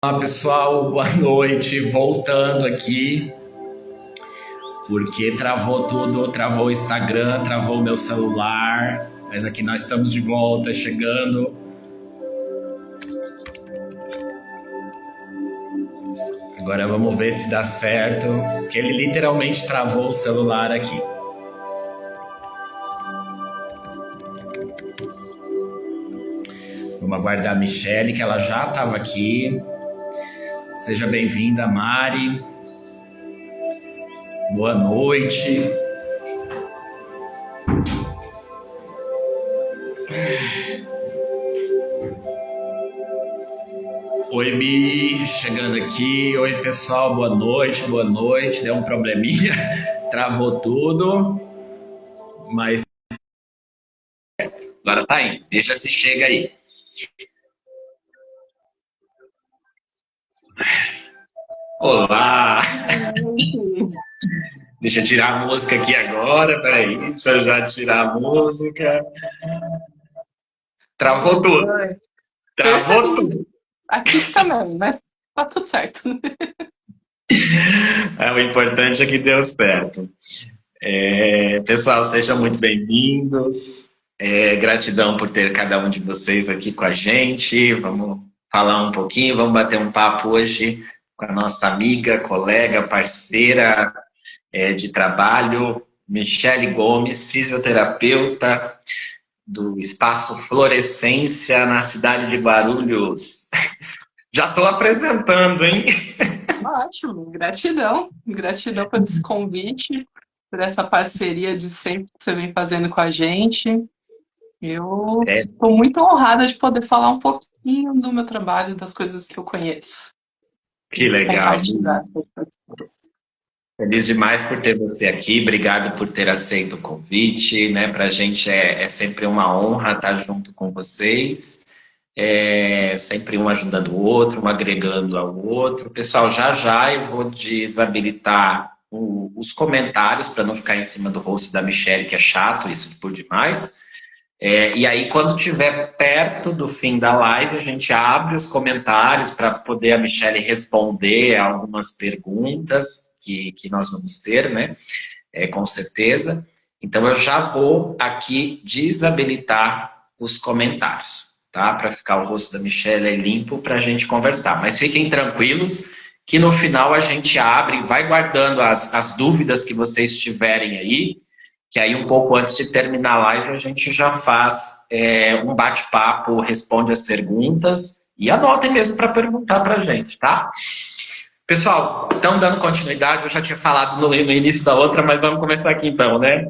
Olá pessoal, boa noite. Voltando aqui, porque travou tudo, travou o Instagram, travou o meu celular, mas aqui nós estamos de volta, chegando. Agora vamos ver se dá certo, que ele literalmente travou o celular aqui. Vamos aguardar a Michelle, que ela já estava aqui. Seja bem-vinda, Mari. Boa noite. Oi, Mi, chegando aqui. Oi, pessoal, boa noite, boa noite. Deu um probleminha, travou tudo, mas agora tá indo. Veja se chega aí. Olá! Deixa eu tirar a música aqui agora, peraí. Deixa eu já tirar a música. Travou tudo. Travou tudo. Aqui também, mas tá tudo certo. O importante é que deu certo. Pessoal, sejam muito bem-vindos. Gratidão por ter cada um de vocês aqui com a gente. Vamos falar um pouquinho, vamos bater um papo hoje com a nossa amiga, colega, parceira de trabalho, Michelle Gomes, fisioterapeuta do Espaço Florescência na cidade de Guarulhos. Já estou apresentando, hein? Ótimo, gratidão. Gratidão por esse convite, por essa parceria de sempre que você vem fazendo com a gente. Eu estou muito honrada de poder falar um pouquinho do meu trabalho, das coisas que eu conheço. Que legal. Compartilhar com as pessoas. Feliz demais por ter você aqui, obrigado por ter aceito o convite, né? Para a gente é sempre uma honra estar junto com vocês, sempre um ajudando o outro, um agregando ao outro. Pessoal, já já eu vou desabilitar os comentários para não ficar em cima do rosto da Michelle, que é chato isso por demais. E aí, quando estiver perto do fim da live, a gente abre os comentários para poder a Michelle responder a algumas perguntas que nós vamos ter, né? Com certeza. Então, eu já vou aqui desabilitar os comentários, tá? Para ficar o rosto da Michelle limpo para a gente conversar. Mas fiquem tranquilos que no final a gente abre, vai guardando as dúvidas que vocês tiverem aí, que aí um pouco antes de terminar a live a gente já faz um bate-papo, responde as perguntas e anotem mesmo para perguntar para a gente, tá? Pessoal, então dando continuidade, eu já tinha falado no início da outra, mas vamos começar aqui então, né?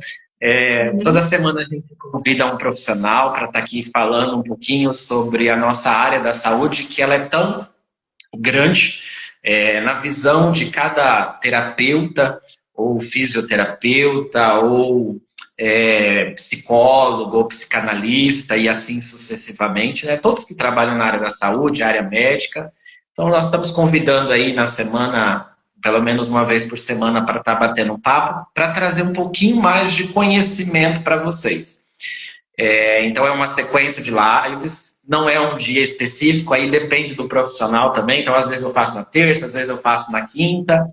Toda semana a gente convida um profissional para estar aqui falando um pouquinho sobre a nossa área da saúde, que ela é tão grande na visão de cada terapeuta, ou fisioterapeuta, ou psicólogo, ou psicanalista, e assim sucessivamente, né? Todos que trabalham na área da saúde, área médica. Então, nós estamos convidando aí na semana, pelo menos uma vez por semana, para estar batendo um papo, para trazer um pouquinho mais de conhecimento para vocês. Então, é uma sequência de lives, não é um dia específico, aí depende do profissional também. Então, às vezes eu faço na terça, às vezes eu faço na quinta.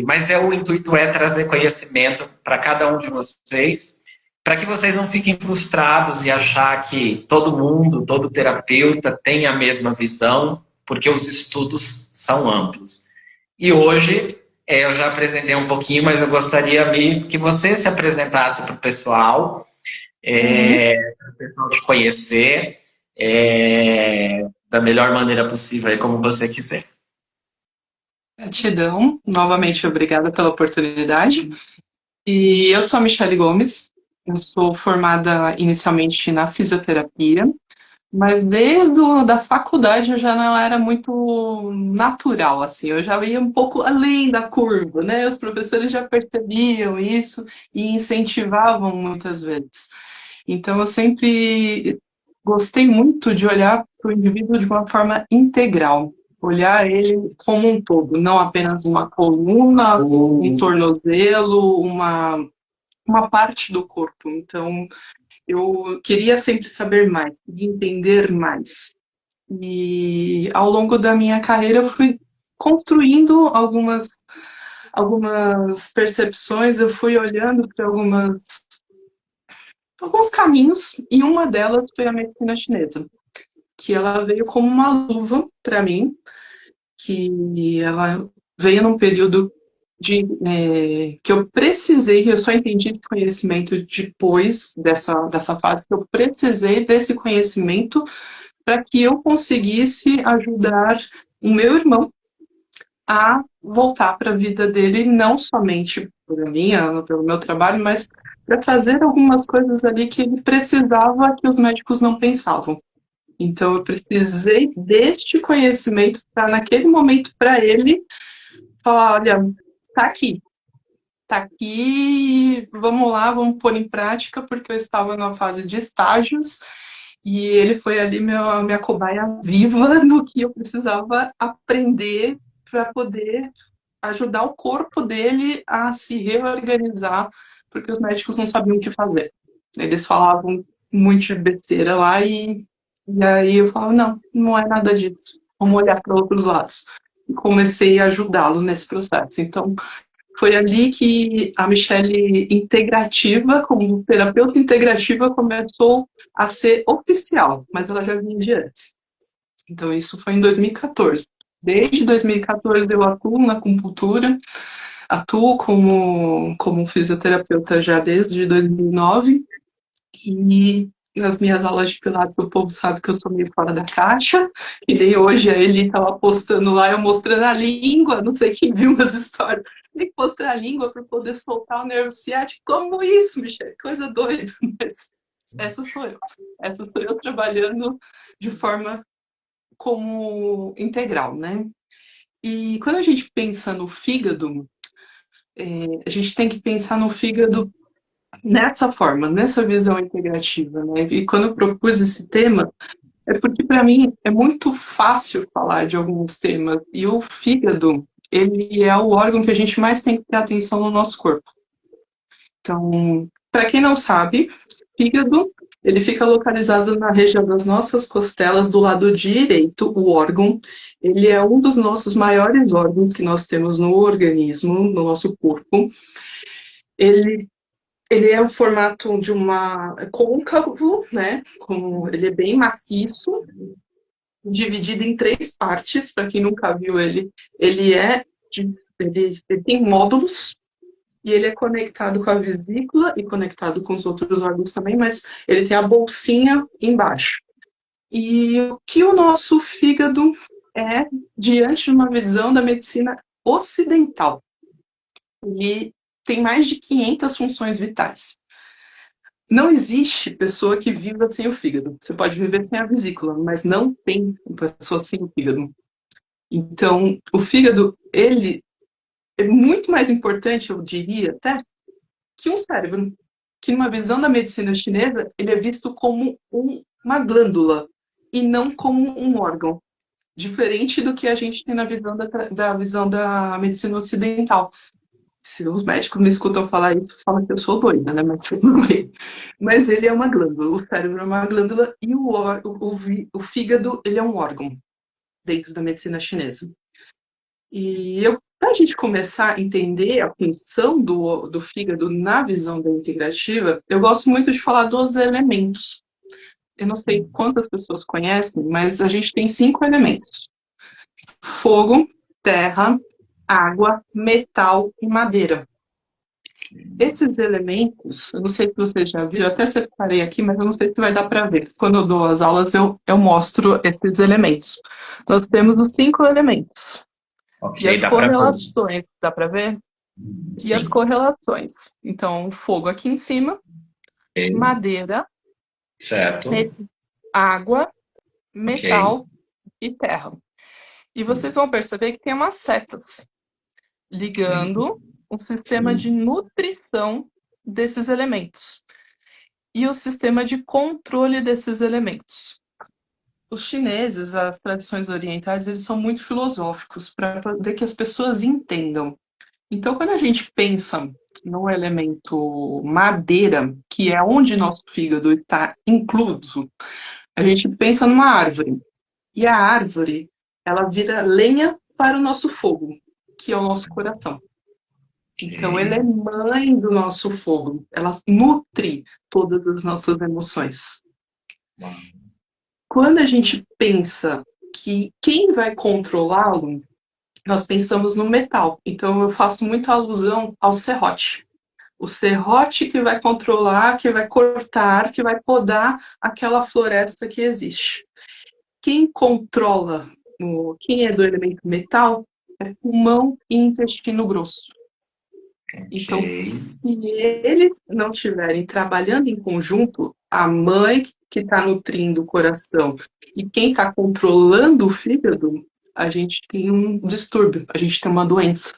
Mas o intuito é trazer conhecimento para cada um de vocês, para que vocês não fiquem frustrados e achar que todo mundo, todo terapeuta tem a mesma visão, porque os estudos são amplos. E hoje, eu já apresentei um pouquinho, mas eu gostaria que você se apresentasse para o pessoal, para o pessoal te conhecer da melhor maneira possível, aí, como você quiser. Gratidão. Novamente, obrigada pela oportunidade. E eu sou a Michelle Gomes, eu sou formada inicialmente na fisioterapia, mas desde da faculdade eu já não era muito natural, assim, eu já ia um pouco além da curva, né? Os professores já percebiam isso e incentivavam muitas vezes. Então eu sempre gostei muito de olhar para o indivíduo de uma forma integral, olhar ele como um todo, não apenas uma coluna, um tornozelo, uma parte do corpo. Então, eu queria sempre saber mais, queria entender mais. E ao longo da minha carreira eu fui construindo algumas percepções, eu fui olhando para alguns caminhos, e uma delas foi a medicina chinesa, que ela veio como uma luva para mim, que ela veio num período que eu precisei, que eu só entendi esse conhecimento depois dessa fase, que eu precisei desse conhecimento para que eu conseguisse ajudar o meu irmão a voltar para a vida dele, não somente por minha, pelo meu trabalho, mas para fazer algumas coisas ali que ele precisava que os médicos não pensavam. Então, eu precisei deste conhecimento para, naquele momento, para ele falar: olha, tá aqui, vamos lá, vamos pôr em prática, porque eu estava na fase de estágios e ele foi ali minha cobaia viva no que eu precisava aprender para poder ajudar o corpo dele a se reorganizar, porque os médicos não sabiam o que fazer. Eles falavam muito de besteira lá e aí eu falava, não, não é nada disso. Vamos olhar para outros lados. E comecei a ajudá-lo nesse processo. Então, foi ali que a Michelle integrativa, como terapeuta integrativa, começou a ser oficial, mas ela já vinha de antes. Então, isso foi em 2014. Desde 2014 eu atuo na acupuntura, atuo como fisioterapeuta já desde 2009 e nas minhas aulas de pilates o povo sabe que eu sou meio fora da caixa, e nem hoje a Eli estava postando lá, eu mostrando a língua, não sei quem viu umas histórias, tem que mostrar a língua para poder soltar o nervo ciático. Como isso, Michelle? Coisa doida. Mas essa sou eu trabalhando de forma como integral, né? E quando a gente pensa no fígado, a gente tem que pensar no fígado nessa forma, nessa visão integrativa, né? E quando eu propus esse tema, é porque para mim é muito fácil falar de alguns temas, e o fígado, ele é o órgão que a gente mais tem que ter atenção no nosso corpo. Então, para quem não sabe, fígado, ele fica localizado na região das nossas costelas, do lado direito, o órgão. Ele é um dos nossos maiores órgãos que nós temos no organismo, no nosso corpo. Ele é o formato de uma côncavo, né? Ele é bem maciço, dividido em 3 partes. Para quem nunca viu ele, ele tem módulos e ele é conectado com a vesícula e conectado com os outros órgãos também, mas ele tem a bolsinha embaixo. E o que o nosso fígado é diante de uma visão da medicina ocidental? Ele tem mais de 500 funções vitais. Não existe pessoa que viva sem o fígado. Você pode viver sem a vesícula, mas não tem pessoa sem o fígado. Então, o fígado, ele é muito mais importante, eu diria até, que um cérebro, que numa visão da medicina chinesa, ele é visto como uma glândula e não como um órgão, diferente do que a gente tem na visão da visão da medicina ocidental. Se os médicos me escutam falar isso, falam que eu sou doida, né? Mas tudo bem. Mas ele é uma glândula, o cérebro é uma glândula e o fígado, ele é um órgão dentro da medicina chinesa. E para a gente começar a entender a função do fígado na visão da integrativa, eu gosto muito de falar dos elementos. Eu não sei quantas pessoas conhecem, mas a gente tem 5 elementos: fogo, terra, água, metal e madeira. Esses elementos, eu não sei se você já viu, eu até separei aqui, mas eu não sei se vai dar para ver. Quando eu dou as aulas, eu mostro esses elementos. Nós temos os 5 elementos. Ok, e as correlações, dá para ver? Sim. E as correlações. Então, fogo aqui em cima, madeira, certo. Água, metal e terra. E vocês vão perceber que tem umas setas ligando o sistema de nutrição desses elementos e o sistema de controle desses elementos. Os chineses, as tradições orientais, eles são muito filosóficos para poder que as pessoas entendam. Então, quando a gente pensa no elemento madeira, que é onde nosso fígado está incluso, a gente pensa numa árvore. E a árvore, ela vira lenha para o nosso fogo, que é o nosso coração. Então, ela é mãe do nosso fogo. Ela nutre todas as nossas emoções. Quando a gente pensa que quem vai controlá-lo, nós pensamos no metal. Então, eu faço muita alusão ao serrote. O serrote que vai controlar, que vai cortar, que vai podar aquela floresta que existe. Quem controla, quem é do elemento metal, é pulmão e intestino grosso. Então, se eles não estiverem trabalhando em conjunto, a mãe que está nutrindo o coração e quem está controlando o fígado, a gente tem um distúrbio, a gente tem uma doença.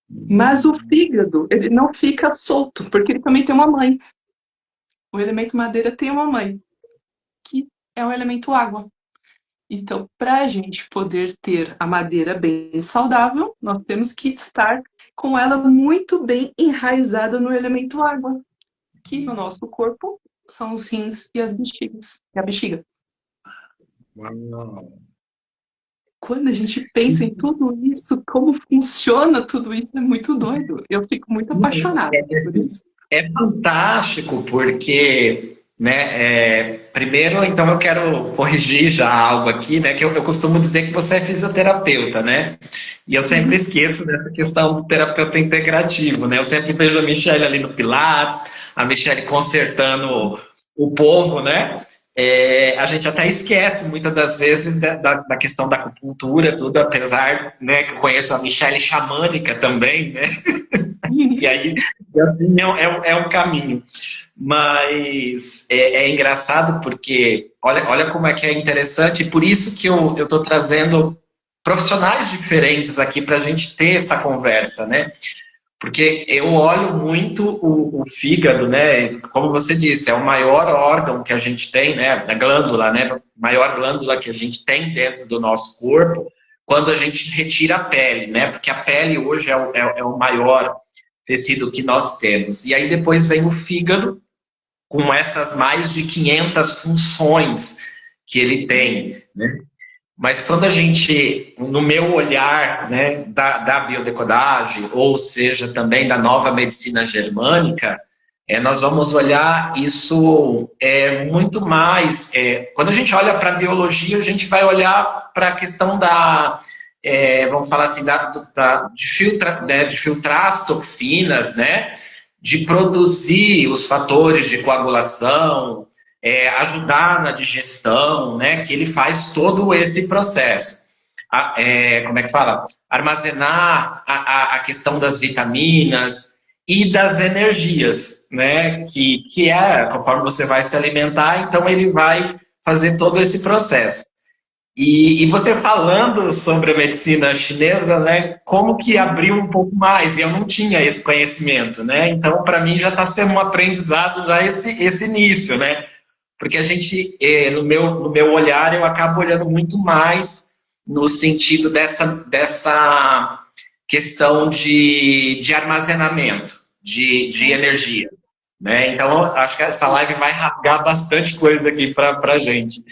Mas o fígado, ele não fica solto, porque ele também tem uma mãe. O elemento madeira tem uma mãe, que é o elemento água. Então, para a gente poder ter a madeira bem saudável, nós temos que estar com ela muito bem enraizada no elemento água, que no nosso corpo são os rins e as bexigas, e a bexiga. Uau. Quando a gente pensa em tudo isso, como funciona tudo isso, é muito doido. Eu fico muito apaixonada por isso. É fantástico porque, né, primeiro, então eu quero corrigir já algo aqui, né, que eu costumo dizer que você é fisioterapeuta, né, e eu sempre esqueço dessa questão do terapeuta integrativo, né, eu sempre vejo a Michelle ali no Pilates, a Michelle consertando o povo, né, a gente até esquece muitas das vezes da questão da acupuntura, tudo, apesar, né, que eu conheço a Michelle xamânica também, né, e aí assim, é um caminho. Mas é engraçado porque olha como é que é interessante, e por isso que eu estou trazendo profissionais diferentes aqui para a gente ter essa conversa, né? Porque eu olho muito o fígado, né? Como você disse, é o maior órgão que a gente tem, né? A glândula, né? A maior glândula que a gente tem dentro do nosso corpo, quando a gente retira a pele, né? Porque a pele hoje é o maior tecido que nós temos. E aí depois vem o fígado, com essas mais de 500 funções que ele tem, né? Mas quando a gente, no meu olhar, né, da biodecodagem, ou seja, também da nova medicina germânica, nós vamos olhar isso muito mais. Quando a gente olha para a biologia, a gente vai olhar para a questão vamos falar assim, de filtrar as toxinas, né? De produzir os fatores de coagulação, ajudar na digestão, né? Que ele faz todo esse processo. Como é que fala? Armazenar a questão das vitaminas e das energias, né? Que conforme você vai se alimentar, então ele vai fazer todo esse processo. E você falando sobre a medicina chinesa, né, como que abriu um pouco mais, e eu não tinha esse conhecimento, né? Então, para mim, já está sendo um aprendizado já esse início, né? Porque a gente, no meu olhar, eu acabo olhando muito mais no sentido dessa questão de armazenamento, de energia, né? Então, acho que essa live vai rasgar bastante coisa aqui para a gente.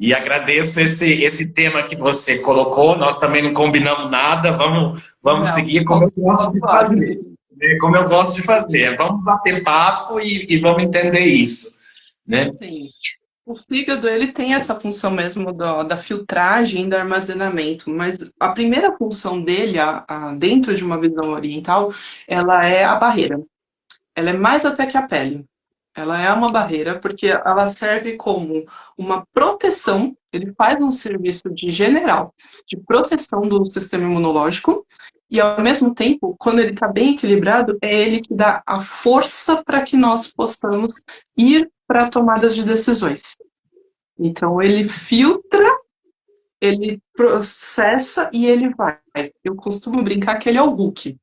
E agradeço esse tema que você colocou. Nós também não combinamos nada. Vamos seguir como eu gosto de fazer. Como eu gosto de fazer. Vamos bater papo e vamos entender isso, né? Sim. O fígado, ele tem essa função mesmo da filtragem e do armazenamento, mas a primeira função dele, dentro de uma visão oriental, ela é a barreira. Ela é mais até que a pele. Ela é uma barreira porque ela serve como uma proteção, ele faz um serviço de general, de proteção do sistema imunológico, e ao mesmo tempo, quando ele está bem equilibrado, é ele que dá a força para que nós possamos ir para tomadas de decisões. Então, ele filtra, ele processa e ele vai. Eu costumo brincar que ele é o Hulk,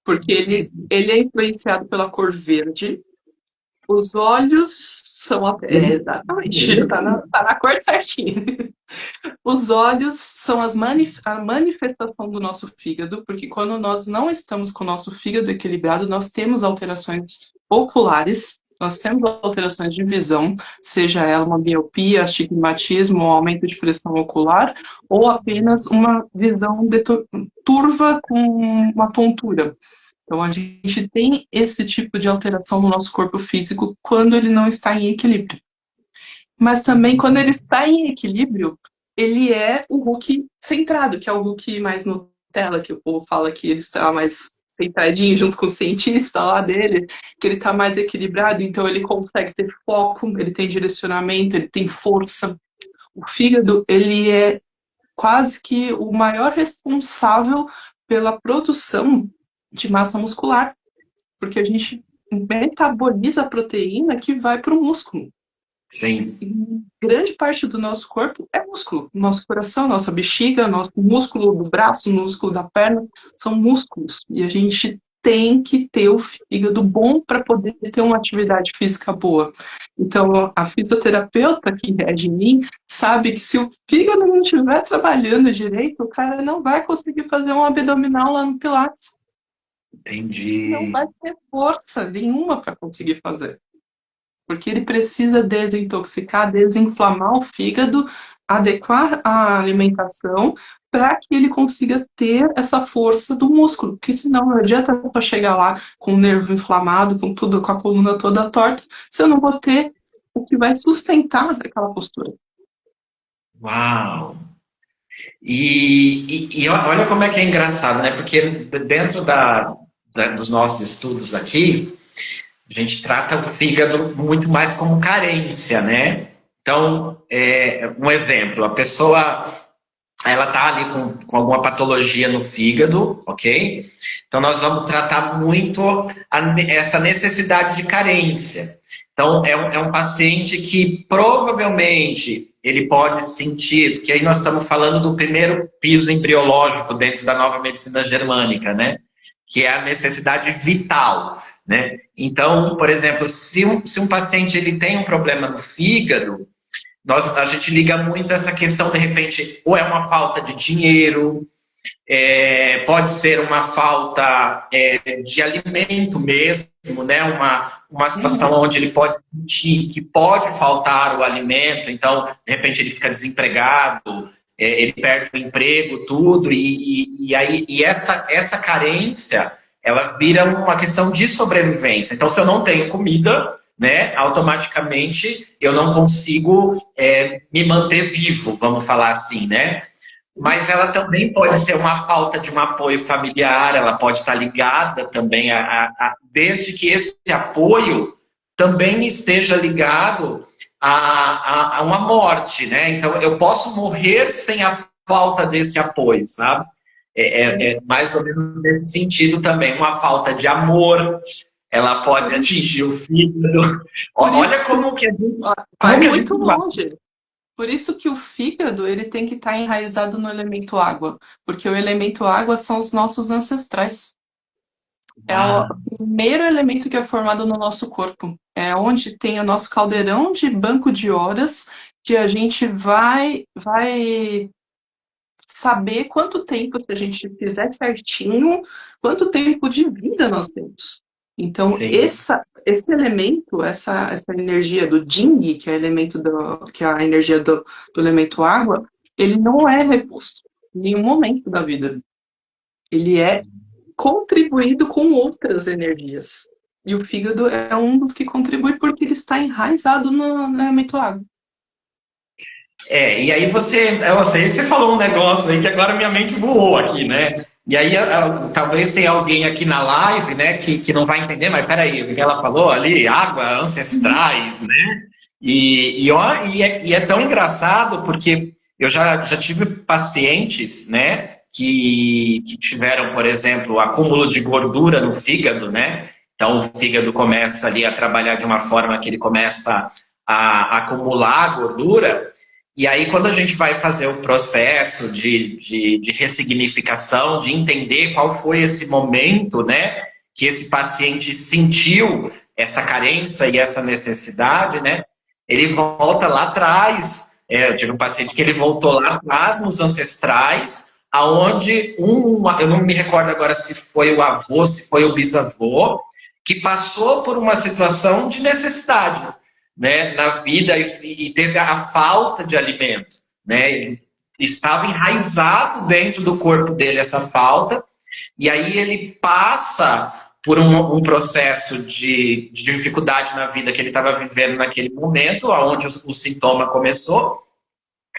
porque ele é influenciado pela cor verde. Os olhos são exatamente, tá na cor certinha. Os olhos são a manifestação do nosso fígado, porque quando nós não estamos com o nosso fígado equilibrado, nós temos alterações oculares. Nós temos alterações de visão, seja ela uma miopia, astigmatismo, um aumento de pressão ocular, ou apenas uma visão turva com uma tontura. Então, a gente tem esse tipo de alteração no nosso corpo físico quando ele não está em equilíbrio. Mas também, quando ele está em equilíbrio, ele é o Hulk centrado, que é o Hulk mais Nutella, que o povo fala que ele está mais sentadinho junto com o cientista lá dele, que ele está mais equilibrado, então ele consegue ter foco, ele tem direcionamento, ele tem força. O fígado, ele é quase que o maior responsável pela produção de massa muscular, porque a gente metaboliza a proteína que vai para o músculo. Sim. E grande parte do nosso corpo é músculo. Nosso coração, nossa bexiga, nosso músculo do braço, músculo da perna, são músculos. E a gente tem que ter o fígado bom para poder ter uma atividade física boa. Então, a fisioterapeuta que é de mim sabe que se o fígado não estiver trabalhando direito, o cara não vai conseguir fazer um abdominal lá no Pilates. Entendi. Não vai ter força nenhuma para conseguir fazer. Porque ele precisa desintoxicar, desinflamar o fígado, adequar a alimentação para que ele consiga ter essa força do músculo. Porque senão não adianta só chegar lá com o nervo inflamado, com tudo, com a coluna toda torta, se eu não vou ter o que vai sustentar aquela postura. Uau! E olha como é que é engraçado, né? Porque dentro dos nossos estudos aqui, a gente trata o fígado muito mais como carência, né? Então, um exemplo, a pessoa ela está ali com alguma patologia no fígado, ok? Então, nós vamos tratar muito essa necessidade de carência. Então, é um paciente que provavelmente ele pode sentir, porque aí nós estamos falando do primeiro piso embriológico dentro da nova medicina germânica, né? Que é a necessidade vital, né? Então, por exemplo, se um paciente ele tem um problema no fígado, a gente liga muito essa questão, de repente, ou é uma falta de dinheiro, pode ser uma falta de alimento mesmo, né? Uma situação onde ele pode sentir que pode faltar o alimento, então, de repente, ele fica desempregado, ele perde o emprego, tudo, e essa carência, ela vira uma questão de sobrevivência. Então, se eu não tenho comida, né, automaticamente eu não consigo me manter vivo, vamos falar assim, né? Mas ela também pode ser uma falta de um apoio familiar, ela pode estar ligada também desde que esse apoio também esteja ligado a uma morte, né? Então, eu posso morrer sem a falta desse apoio, sabe? Mais ou menos nesse sentido também. Uma falta de amor, ela pode atingir o fígado. Olha como que a gente... Vai muito longe. Por isso que o fígado ele tem que estar enraizado no elemento água, porque o elemento água são os nossos ancestrais. É o primeiro elemento que é formado no nosso corpo. É onde tem o nosso caldeirão de banco de horas, que a gente vai saber quanto tempo, se a gente fizer certinho, quanto tempo de vida nós temos. Então, esse elemento, essa energia do Jing, que é, que é a energia do elemento água, ele não é reposto em nenhum momento da vida. Ele é contribuído com outras energias. E o fígado é um dos que contribui porque ele está enraizado no elemento água. E aí você falou um negócio aí que agora minha mente voou aqui, né? E aí talvez tenha alguém aqui na live, né, que não vai entender, mas peraí, o que ela falou ali, água, ancestrais, né? E é tão engraçado porque eu já tive pacientes, né, que tiveram, por exemplo, acúmulo de gordura no fígado, né? Então o fígado começa ali a trabalhar de uma forma que ele começa a acumular gordura. E aí, quando a gente vai fazer o processo de ressignificação, de entender qual foi esse momento, né, que esse paciente sentiu essa carência e essa necessidade, né, ele volta lá atrás. Eu tive um paciente que ele voltou lá atrás nos ancestrais, aonde eu não me recordo agora se foi o avô, se foi o bisavô, que passou por uma situação de necessidade, né, na vida e teve a falta de alimento, né? Ele estava enraizado dentro do corpo dele essa falta, e aí ele passa por um processo de dificuldade na vida que ele estava vivendo naquele momento, onde o sintoma começou,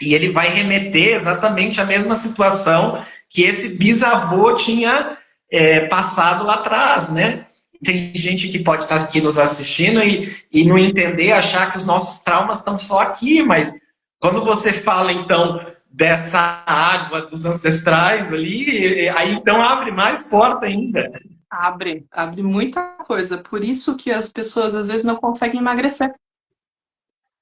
e ele vai remeter exatamente à mesma situação que esse bisavô tinha passado lá atrás, né? Tem gente que pode estar aqui nos assistindo e não entender, achar que os nossos traumas estão só aqui, mas quando você fala, então, dessa água dos ancestrais ali, aí então abre mais porta ainda. Abre muita coisa. Por isso que as pessoas às vezes não conseguem emagrecer.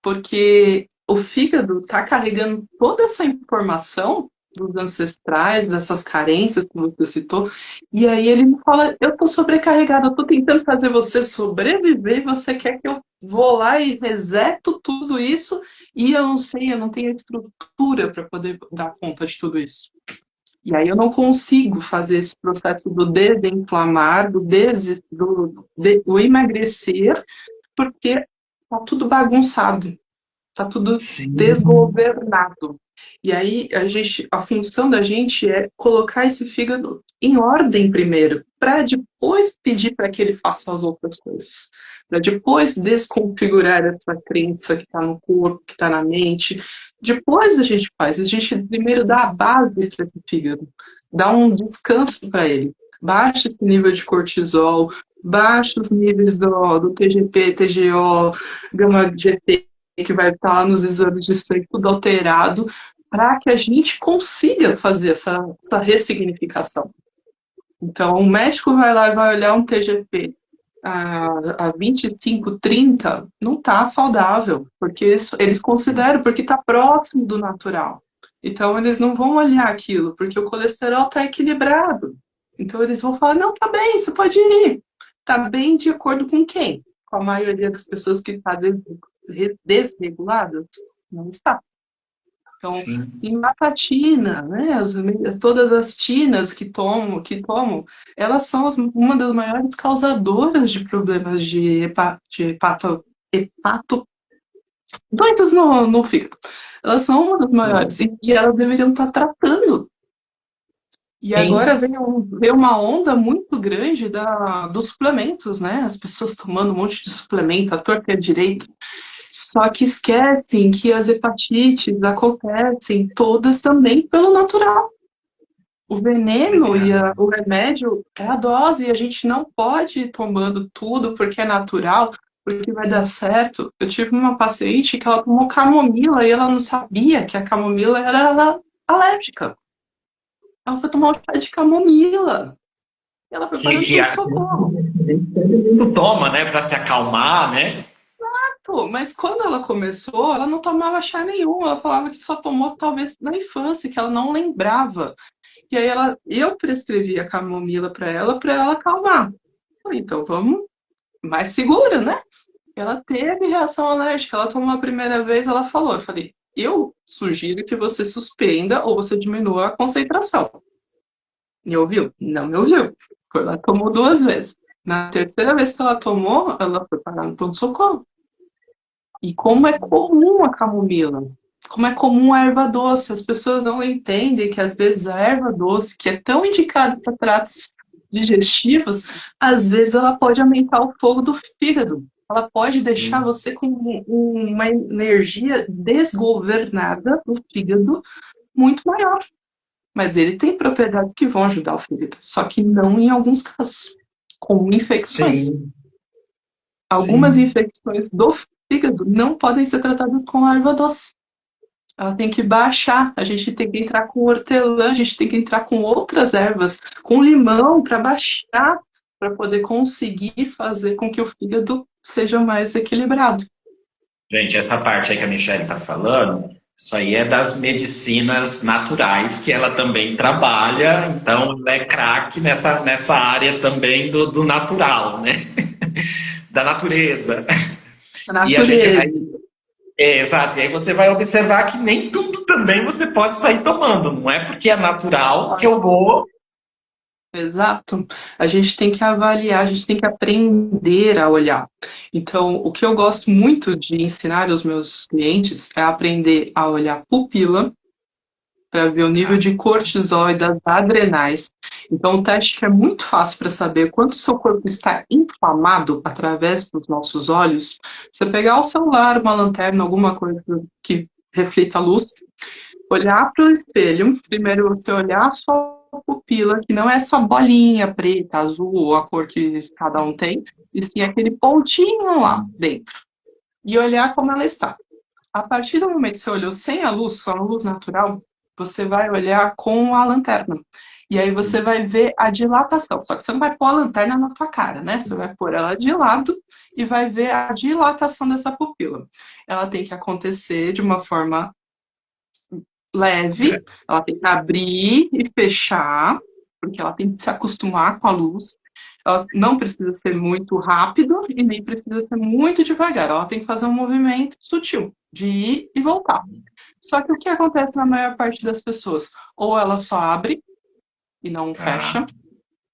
Porque o fígado está carregando toda essa informação dos ancestrais, dessas carências que você citou, e aí ele me fala, eu tô sobrecarregado, eu tô tentando fazer você sobreviver, e você quer que eu vou lá e reseto tudo isso, e eu não sei, eu não tenho estrutura para poder dar conta de tudo isso. E aí eu não consigo fazer esse processo do desinflamar, do emagrecer, porque tá tudo bagunçado. Tá tudo desgovernado. E aí a função da gente é colocar esse fígado em ordem primeiro, para depois pedir para que ele faça as outras coisas. Para depois desconfigurar essa crença que está no corpo, que está na mente. Depois a gente primeiro dá a base para esse fígado, dá um descanso para ele. Baixa esse nível de cortisol, baixa os níveis do TGP, TGO, gama-GT, que vai estar lá nos exames de sangue tudo alterado, para que a gente consiga fazer essa ressignificação. Então, o médico vai lá e vai olhar um TGP a 25, 30, não está saudável, porque eles consideram, porque está próximo do natural. Então, eles não vão olhar aquilo, porque o colesterol está equilibrado. Então, eles vão falar, não, tá bem, você pode ir. Tá bem de acordo com quem? Com a maioria das pessoas que está desreguladas? Não está. Então, em batatina, né, todas as tinas que tomam, elas são uma das maiores causadoras de problemas de hepato doenças no fígado. Elas são uma das maiores e elas deveriam estar tratando. E agora vem uma onda muito grande dos suplementos, né? As pessoas tomando um monte de suplemento, à torta e à direita. Só que esquecem que as hepatites acontecem todas também pelo natural. O veneno e o remédio é a dose, e a gente não pode ir tomando tudo porque é natural, porque vai dar certo. Eu tive uma paciente que ela tomou camomila e ela não sabia que a camomila era alérgica. Ela foi tomar um chá de camomila. E ela foi para o socorro. Todo mundo toma, né, para se acalmar, né? Mas quando ela começou, ela não tomava chá nenhum. Ela falava que só tomou talvez na infância, que ela não lembrava. E aí eu prescrevi a camomila para ela acalmar. Então vamos mais segura, né? Ela teve reação alérgica. Ela tomou a primeira vez, ela falou. Eu falei, eu sugiro que você suspenda ou você diminua a concentração. Me ouviu? Não me ouviu. Ela tomou 2 vezes. Na terceira vez que ela tomou, ela foi parar no pronto-socorro. E como é comum a camomila, como é comum a erva doce, as pessoas não entendem que às vezes a erva doce, que é tão indicada para tratos digestivos, às vezes ela pode aumentar o fogo do fígado. Ela pode deixar você com uma energia desgovernada do fígado muito maior. Mas ele tem propriedades que vão ajudar o fígado, só que não em alguns casos, como infecções. Sim. Algumas infecções do fígado não podem ser tratadas com a erva doce. Ela tem que baixar, a gente tem que entrar com hortelã, a gente tem que entrar com outras ervas, com limão, para baixar, para poder conseguir fazer com que o fígado seja mais equilibrado. Gente, essa parte aí que a Michelle está falando, isso aí é das medicinas naturais que ela também trabalha, então ela é craque nessa área também do natural, né? Da natureza. E a gente vai... exato, e aí você vai observar que nem tudo também você pode sair tomando, não é porque é natural que eu vou Exato. A gente tem que avaliar, a gente tem que aprender a olhar. Então, o que eu gosto muito de ensinar aos meus clientes é aprender a olhar a pupila para ver o nível Tá? de cortisol e das adrenais. Então, um teste que é muito fácil para saber quanto o seu corpo está inflamado através dos nossos olhos, você pegar o celular, uma lanterna, alguma coisa que reflita a luz, olhar para o espelho, primeiro você olhar a sua pupila, que não é essa bolinha preta, azul, ou a cor que cada um tem, e sim aquele pontinho lá dentro. E olhar como ela está. A partir do momento que você olhou sem a luz, só a luz natural, você vai olhar com a lanterna. E aí você vai ver a dilatação. Só que você não vai pôr a lanterna na tua cara, né? Você vai pôr ela de lado e vai ver a dilatação dessa pupila. Ela tem que acontecer de uma forma leve, ela tem que abrir e fechar, porque ela tem que se acostumar com a luz. Ela não precisa ser muito rápido e nem precisa ser muito devagar. Ela tem que fazer um movimento sutil de ir e voltar. Só que o que acontece na maior parte das pessoas? Ou ela só abre e não Tá. fecha,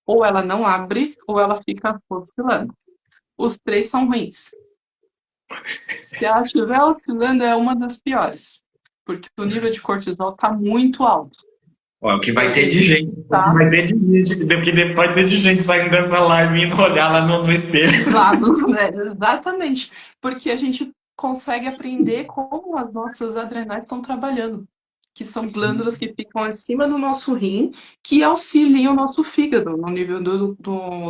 ou ela não abre, ou ela fica oscilando. Os três são ruins. Se ela estiver oscilando, é uma das piores, porque o nível de cortisol está muito alto. Ó, o que E vai a ter de gente gente, o que está vai ter de gente, porque depois ter de gente saindo dessa live e indo olhar lá no espelho. lá, né? Exatamente, porque a gente consegue aprender como as nossas adrenais estão trabalhando, que são glândulas que ficam acima do nosso rim, que auxiliam o nosso fígado no nível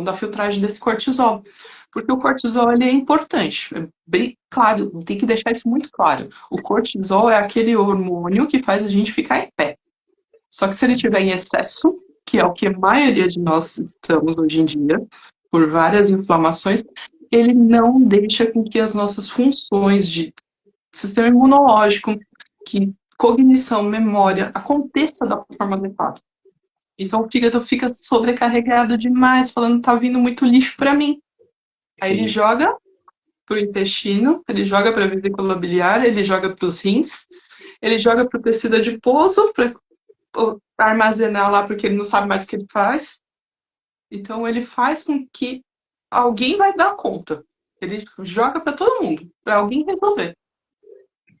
da filtragem desse cortisol. Porque o cortisol ele é importante, é bem claro, tem que deixar isso muito claro. O cortisol é aquele hormônio que faz a gente ficar em pé. Só que se ele estiver em excesso, que é o que a maioria de nós estamos hoje em dia, por várias inflamações, ele não deixa com que as nossas funções de sistema imunológico, que cognição, memória, aconteça da forma adequada. Então o fígado fica sobrecarregado demais, falando tá vindo muito lixo para mim. Aí ele Sim. joga pro intestino, ele joga para a vesícula biliar, ele joga para os rins, ele joga para o tecido adiposo, para armazenar lá porque ele não sabe mais o que ele faz. Então ele faz com que alguém vai dar conta. Ele joga para todo mundo, para alguém resolver.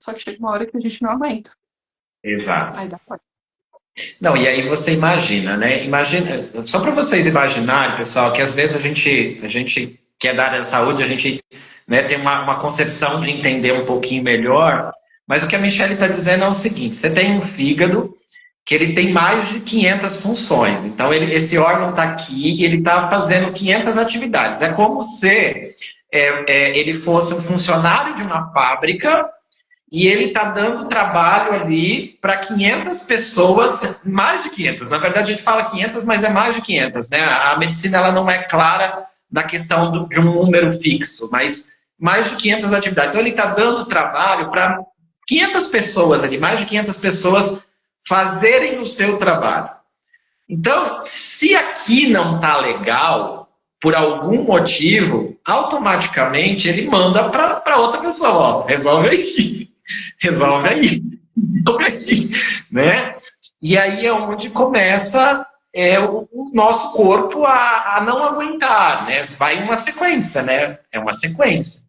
Só que chega uma hora que a gente não aguenta. Exato. Aí dá pode. Não, e aí você imagina, né? Imagina, só para vocês imaginarem, pessoal, que às vezes a gente que é da área da saúde, a gente, né, tem uma concepção de entender um pouquinho melhor, mas o que a Michelle está dizendo é o seguinte: você tem um fígado que ele tem mais de 500 funções. Então, esse órgão está aqui e ele está fazendo 500 atividades. É como se ele fosse um funcionário de uma fábrica e ele está dando trabalho ali para 500 pessoas, mais de 500. Na verdade, a gente fala 500, mas é mais de 500. Né? A medicina ela não é clara na questão de um número fixo, mas mais de 500 atividades. Então, ele está dando trabalho para 500 pessoas ali, mais de 500 pessoas fazerem o seu trabalho. Então, se aqui não está legal, por algum motivo, automaticamente ele manda para outra pessoa, ó, resolve aí, resolve aí, resolve aí, né? E aí é onde começa o nosso corpo a não aguentar, né? Vai uma sequência, né? É uma sequência.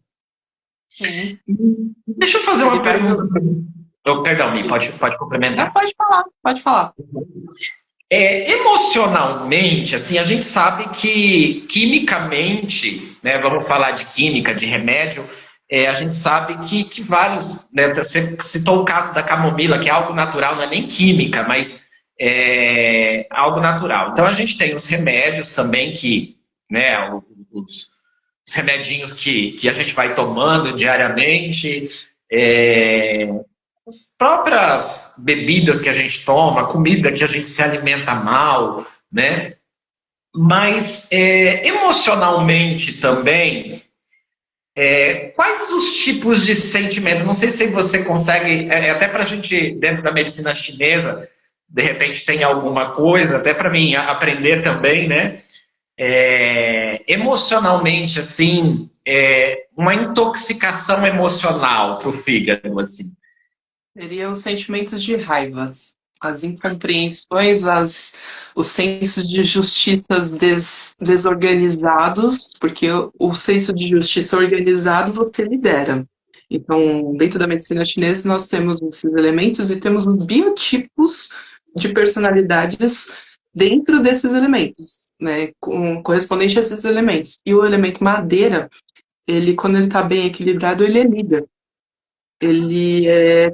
Sim. Deixa eu fazer Ele uma vai. pergunta. Oh, perdão, Mi, pode Não, complementar. pode falar, pode falar. Emocionalmente, assim, a gente sabe que quimicamente, né, vamos falar de química, de remédio, a gente sabe que vários, né, você citou o caso da camomila, que é algo natural, não é nem química, mas é algo natural. Então a gente tem os remédios também que, né, os remedinhos que a gente vai tomando diariamente, as próprias bebidas que a gente toma, comida que a gente se alimenta mal, né? Mas emocionalmente também, quais os tipos de sentimentos? Não sei se você consegue, até para a gente, dentro da medicina chinesa, de repente tem alguma coisa, até para mim aprender também, né? Emocionalmente, assim, uma intoxicação emocional para o fígado, assim. Seriam sentimentos de raiva. as incompreensões, os sensos de justiças desorganizados, porque o senso de justiça organizado você lidera. Então, dentro da medicina chinesa, nós temos esses elementos e temos os biotipos de personalidades dentro desses elementos, né, correspondente a esses elementos. E o elemento madeira, ele, quando ele está bem equilibrado, ele é líder. Ele é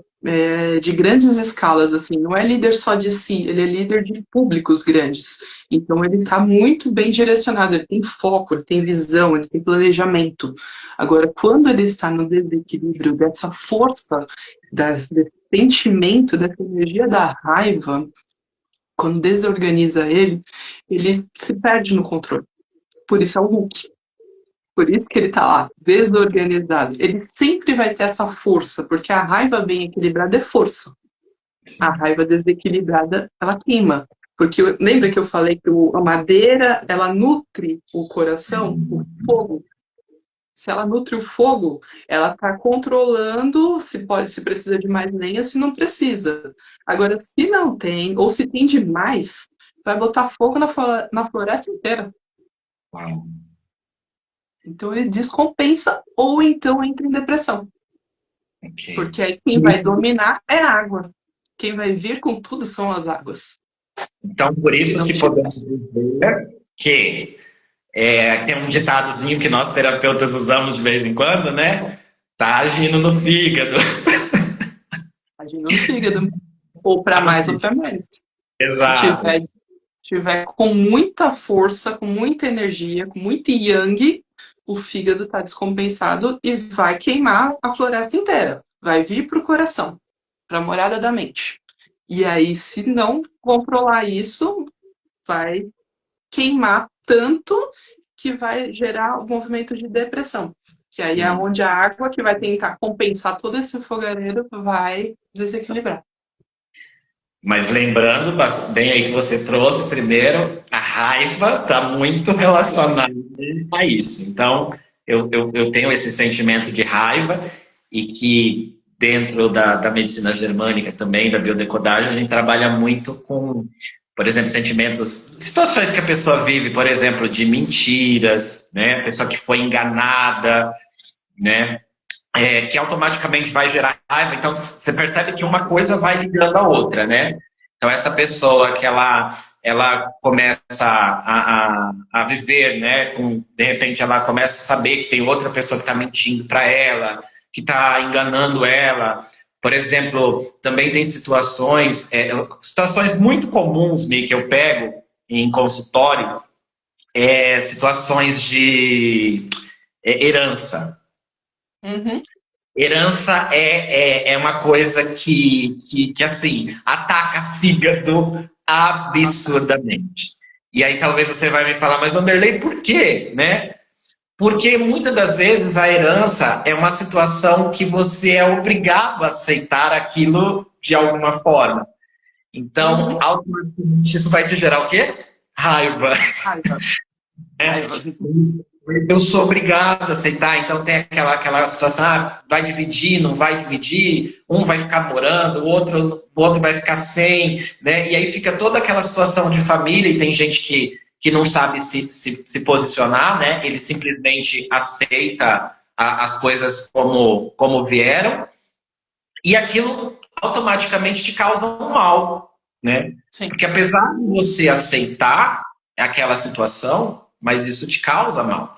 de grandes escalas, assim, não é líder só de si, ele é líder de públicos grandes. Então ele está muito bem direcionado, ele tem foco, ele tem visão, ele tem planejamento. Agora, quando ele está no desequilíbrio dessa força, desse sentimento, dessa energia da raiva, quando desorganiza ele se perde no controle. Por isso é o Hulk. Por isso que ele tá lá, desorganizado. Ele sempre vai ter essa força, porque a raiva bem equilibrada é força. A raiva desequilibrada, ela queima. Porque lembra que eu falei que a madeira, ela nutre o coração, o fogo. Se ela nutre o fogo, ela está controlando se precisa de mais lenha, se não precisa. Agora, se não tem, ou se tem demais, vai botar fogo na floresta inteira. Então ele descompensa ou então entra em depressão. Okay. Porque aí quem vai dominar é a água. Quem vai vir com tudo são as águas. Então, por isso que podemos dizer que tem um ditadozinho que nós terapeutas usamos de vez em quando, né? Tá agindo no fígado. Agindo no fígado. Ou para mais ou para menos. Exato. Se tiver com muita força, com muita energia, com muito yang, o fígado está descompensado e vai queimar a floresta inteira. Vai vir para o coração, para a morada da mente. E aí, se não controlar isso, vai queimar tanto que vai gerar o movimento de depressão. Que aí é onde a água, que vai tentar compensar todo esse fogareiro, vai desequilibrar. Mas lembrando, bem aí que você trouxe primeiro, a raiva está muito relacionada a isso. Então, eu tenho esse sentimento de raiva e que dentro da medicina germânica também, da biodecodagem, a gente trabalha muito com, por exemplo, sentimentos, situações que a pessoa vive, por exemplo, de mentiras, né? A pessoa que foi enganada, né? Que automaticamente vai gerar raiva. Então, você percebe que uma coisa vai ligando a outra, né? Então, essa pessoa que ela começa a viver, né? De repente, ela começa a saber que tem outra pessoa que está mentindo para ela, que está enganando ela. Por exemplo, também tem situações muito comuns, Mi, que eu pego em consultório, situações de herança. Uhum. Herança é uma coisa que assim, ataca fígado absurdamente. E aí talvez você vai me falar, mas Wanderley, por quê? Né? Porque muitas das vezes a herança é uma situação que você é obrigado a aceitar aquilo de alguma forma. Então, automaticamente isso vai te gerar o quê? Raiva. Raiva. Eu sou obrigado a aceitar, então tem aquela situação, vai dividir, não vai dividir, um vai ficar morando, o outro vai ficar sem, né? E aí fica toda aquela situação de família, e tem gente que não sabe se posicionar, né? Ele simplesmente aceita as coisas como vieram, e aquilo automaticamente te causa um mal, né? Sim. Porque apesar de você aceitar aquela situação, mas isso te causa mal.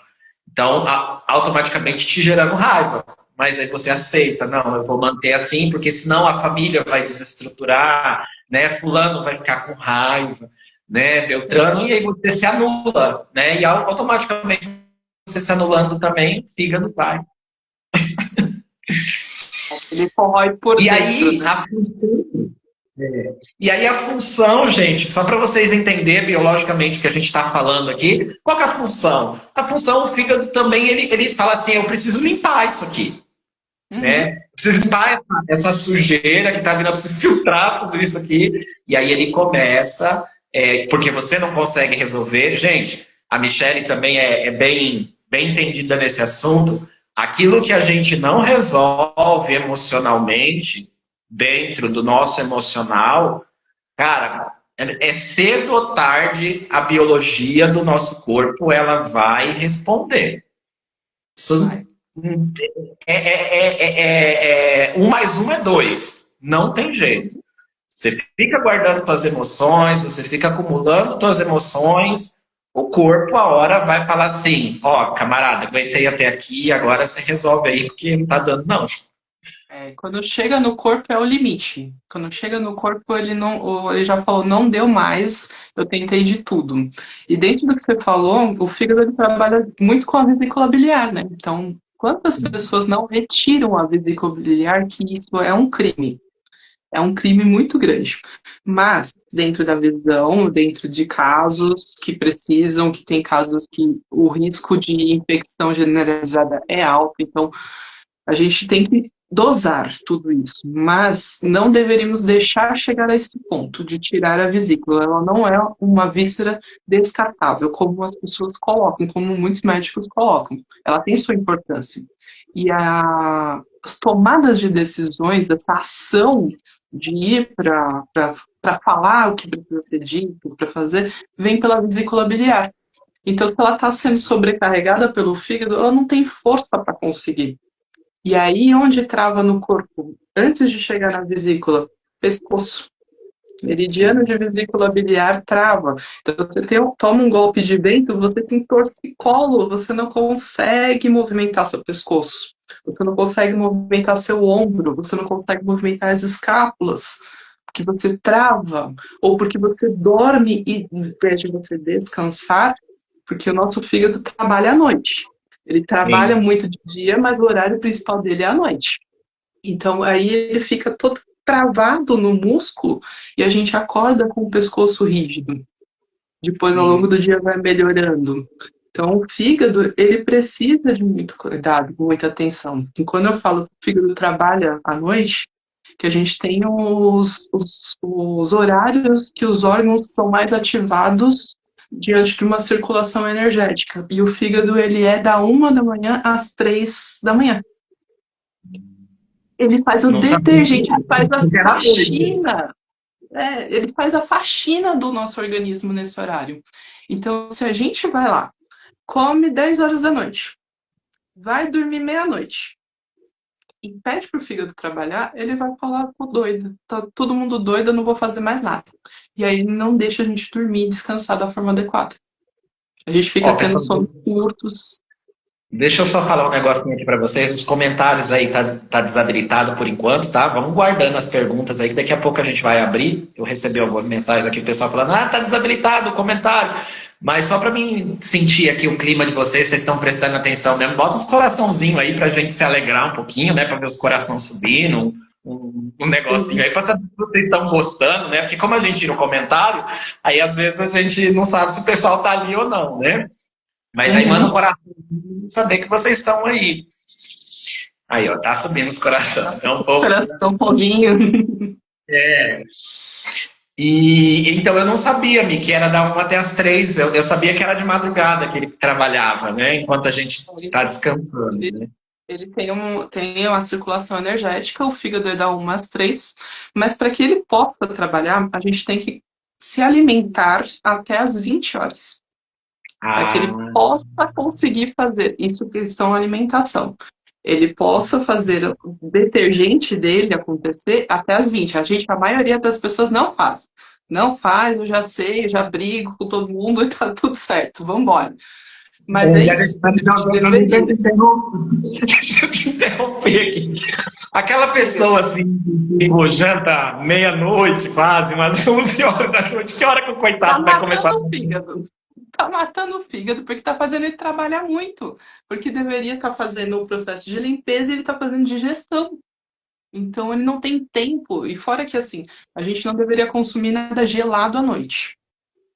Então, automaticamente te gerando raiva. Mas aí você aceita, não, eu vou manter assim, porque senão a família vai desestruturar, né? Fulano vai ficar com raiva, né? Beltrano, e aí você se anula, né? E automaticamente você se anulando também, o fígado vai. Ele corrói por e dentro, aí, né? E aí a função, gente, só para vocês entenderem biologicamente o que a gente está falando aqui, qual que é a função? A função, o fígado também, ele fala assim, eu preciso limpar isso aqui. Né? Preciso limpar essa sujeira que está vindo, eu preciso filtrar tudo isso aqui. E aí ele começa, porque você não consegue resolver. Gente, a Michelle também é bem entendida nesse assunto. Aquilo que a gente não resolve emocionalmente, dentro do nosso emocional, Cara, é cedo ou tarde a biologia do nosso corpo ela vai responder. Isso um mais um é dois. Não tem jeito. Você fica guardando suas emoções, você fica acumulando suas emoções, o corpo, a hora, vai falar assim: ó, camarada, aguentei até aqui, agora você resolve aí, porque não tá dando, não. Quando chega no corpo é o limite. Quando chega no corpo, ele já falou, não deu mais, eu tentei de tudo. E dentro do que você falou, o fígado ele trabalha muito com a vesícula biliar, né? Então, quantas pessoas não retiram a vesícula biliar, que isso é um crime? É um crime muito grande. Mas, dentro da visão, dentro de casos que precisam, que tem casos que o risco de infecção generalizada é alto, então a gente tem que dosar tudo isso, mas não deveríamos deixar chegar a esse ponto de tirar a vesícula. Ela não é uma víscera descartável, como as pessoas colocam, como muitos médicos colocam. Ela tem sua importância. E as tomadas de decisões, essa ação de ir para falar o que precisa ser dito, para fazer, vem pela vesícula biliar. Então, se ela está sendo sobrecarregada pelo fígado, ela não tem força para conseguir. E aí, onde trava no corpo, antes de chegar na vesícula? Pescoço. Meridiano de vesícula biliar trava. Então, você toma um golpe de vento, você tem torcicolo, você não consegue movimentar seu pescoço. Você não consegue movimentar seu ombro, você não consegue movimentar as escápulas, porque você trava, ou porque você dorme e, em vez de você descansar, porque o nosso fígado trabalha à noite. Ele trabalha Sim. muito de dia, mas o horário principal dele é à noite. Então, aí ele fica todo travado no músculo e a gente acorda com o pescoço rígido. Depois, ao longo Sim. do dia, vai melhorando. Então, o fígado, ele precisa de muito cuidado, muita atenção. E quando eu falo que o fígado trabalha à noite, que a gente tem os horários que os órgãos são mais ativados diante de uma circulação energética. E o fígado, ele é da 1 da manhã às 3 da manhã. Ele faz o Não sabia detergente, ele faz a que era doido. faxina. Ele faz a faxina do nosso organismo nesse horário. Então, se a gente vai lá, come 10 horas da noite, vai dormir meia-noite e pede pro fígado trabalhar, ele vai falar, tô doido, tá todo mundo doido, eu não vou fazer mais nada. E aí ele não deixa a gente dormir e descansar da forma adequada. A gente fica Ó, tendo pessoal, sono curtos. deixa eu só falar um negocinho aqui para vocês. Os comentários aí tá desabilitado por enquanto, tá? Vamos guardando as perguntas aí, que daqui a pouco a gente vai abrir. Eu recebi algumas mensagens aqui, o pessoal falando, tá desabilitado o comentário. Mas só para mim sentir aqui o clima de vocês estão prestando atenção mesmo. Bota uns coraçãozinhos aí pra gente se alegrar um pouquinho, né? Para ver os corações subindo, um negocinho aí, para saber se vocês estão gostando, né? Porque como a gente tira o comentário, aí às vezes a gente não sabe se o pessoal tá ali ou não, né? Mas aí manda um coração saber que vocês estão aí. Aí, ó, tá subindo os corações. Então, Coração um pouquinho. E então eu não sabia, Mi, que era da 1 até as 3. Eu sabia que era de madrugada que ele trabalhava, né? Enquanto a gente tá descansando, Ele, né? ele tem uma circulação energética, o fígado é da 1 às 3, mas para que ele possa trabalhar, a gente tem que se alimentar até as 20 horas. Para que ele Ah, possa conseguir fazer isso, questão alimentação. Ele possa fazer o detergente dele acontecer até as 20. A maioria das pessoas não faz. Não faz, eu já sei, eu já brigo com todo mundo e tá tudo certo, vamos embora. Mas é isso. Deixa eu te interromper aqui. Aquela pessoa assim, tipo, janta meia-noite, quase, umas 11 horas da noite, que hora que o Tá coitado vai começar? matando o fígado. Tá matando o fígado porque tá fazendo ele trabalhar muito. Porque deveria estar fazendo o processo de limpeza e ele tá fazendo digestão. Então ele não tem tempo. E fora que assim, a gente não deveria consumir nada gelado à noite.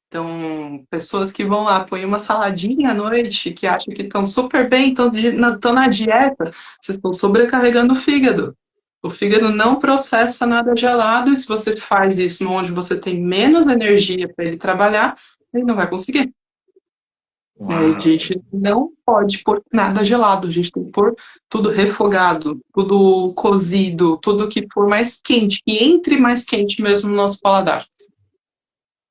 Então, pessoas que vão lá, põem uma saladinha à noite, que acham que estão super bem, estão na dieta, vocês estão sobrecarregando o fígado. O fígado não processa nada gelado, e se você faz isso onde você tem menos energia para ele trabalhar, ele não vai conseguir. A Uau. gente não pode pôr nada gelado, a gente tem que pôr tudo refogado, tudo cozido, tudo que for mais quente, que entre mais quente mesmo no nosso paladar.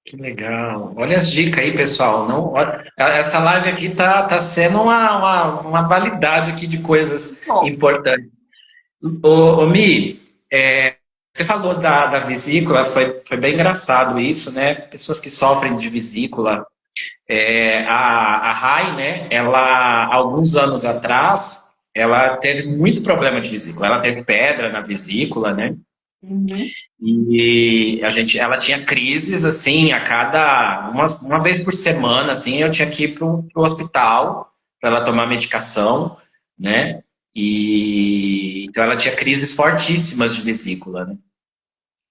Que legal. Olha as dicas aí, pessoal. Não, essa live aqui tá sendo uma validade aqui de coisas Bom, importantes. Ô, Mi, você falou da vesícula, foi bem engraçado isso, né? Pessoas que sofrem de vesícula. A Rai, né? Ela, alguns anos atrás, ela teve muito problema de vesícula. Ela teve pedra na vesícula, né? uhum. E ela tinha crises assim a cada uma vez por semana, assim, eu tinha que ir pro hospital para ela tomar medicação, né? E então ela tinha crises fortíssimas de vesícula, né?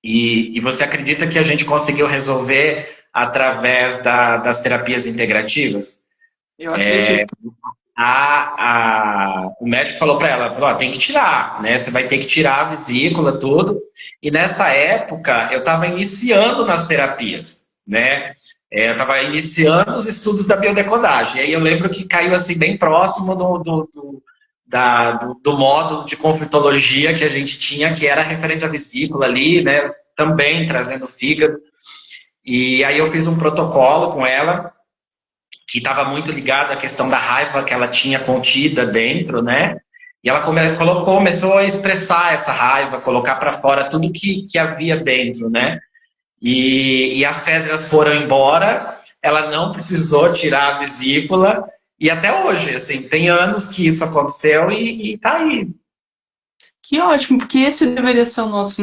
E você acredita que a gente conseguiu resolver através das terapias integrativas? Eu acredito. O médico falou para ela, falou, ó, tem que tirar, né? Você vai ter que tirar a vesícula, tudo. E nessa época eu estava iniciando nas terapias, né? Eu estava iniciando os estudos da biodecodagem. E aí eu lembro que caiu assim bem próximo do módulo de conflitologia que a gente tinha, que era referente à vesícula ali, né? Também trazendo o fígado. E aí eu fiz um protocolo com ela que estava muito ligado à questão da raiva que ela tinha contida dentro, né? E ela começou a expressar essa raiva, colocar para fora tudo que havia dentro, né? E as pedras foram embora, ela não precisou tirar a vesícula, e até hoje, assim, tem anos que isso aconteceu e tá aí. Que ótimo, porque esse deveria ser o nosso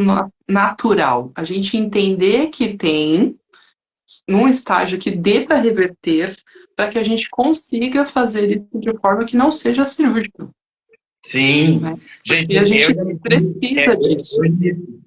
natural. A gente entender que tem num estágio que dê para reverter, para que a gente consiga fazer isso de forma que não seja cirúrgica, Sim. né? Porque Gente, a gente precisa disso.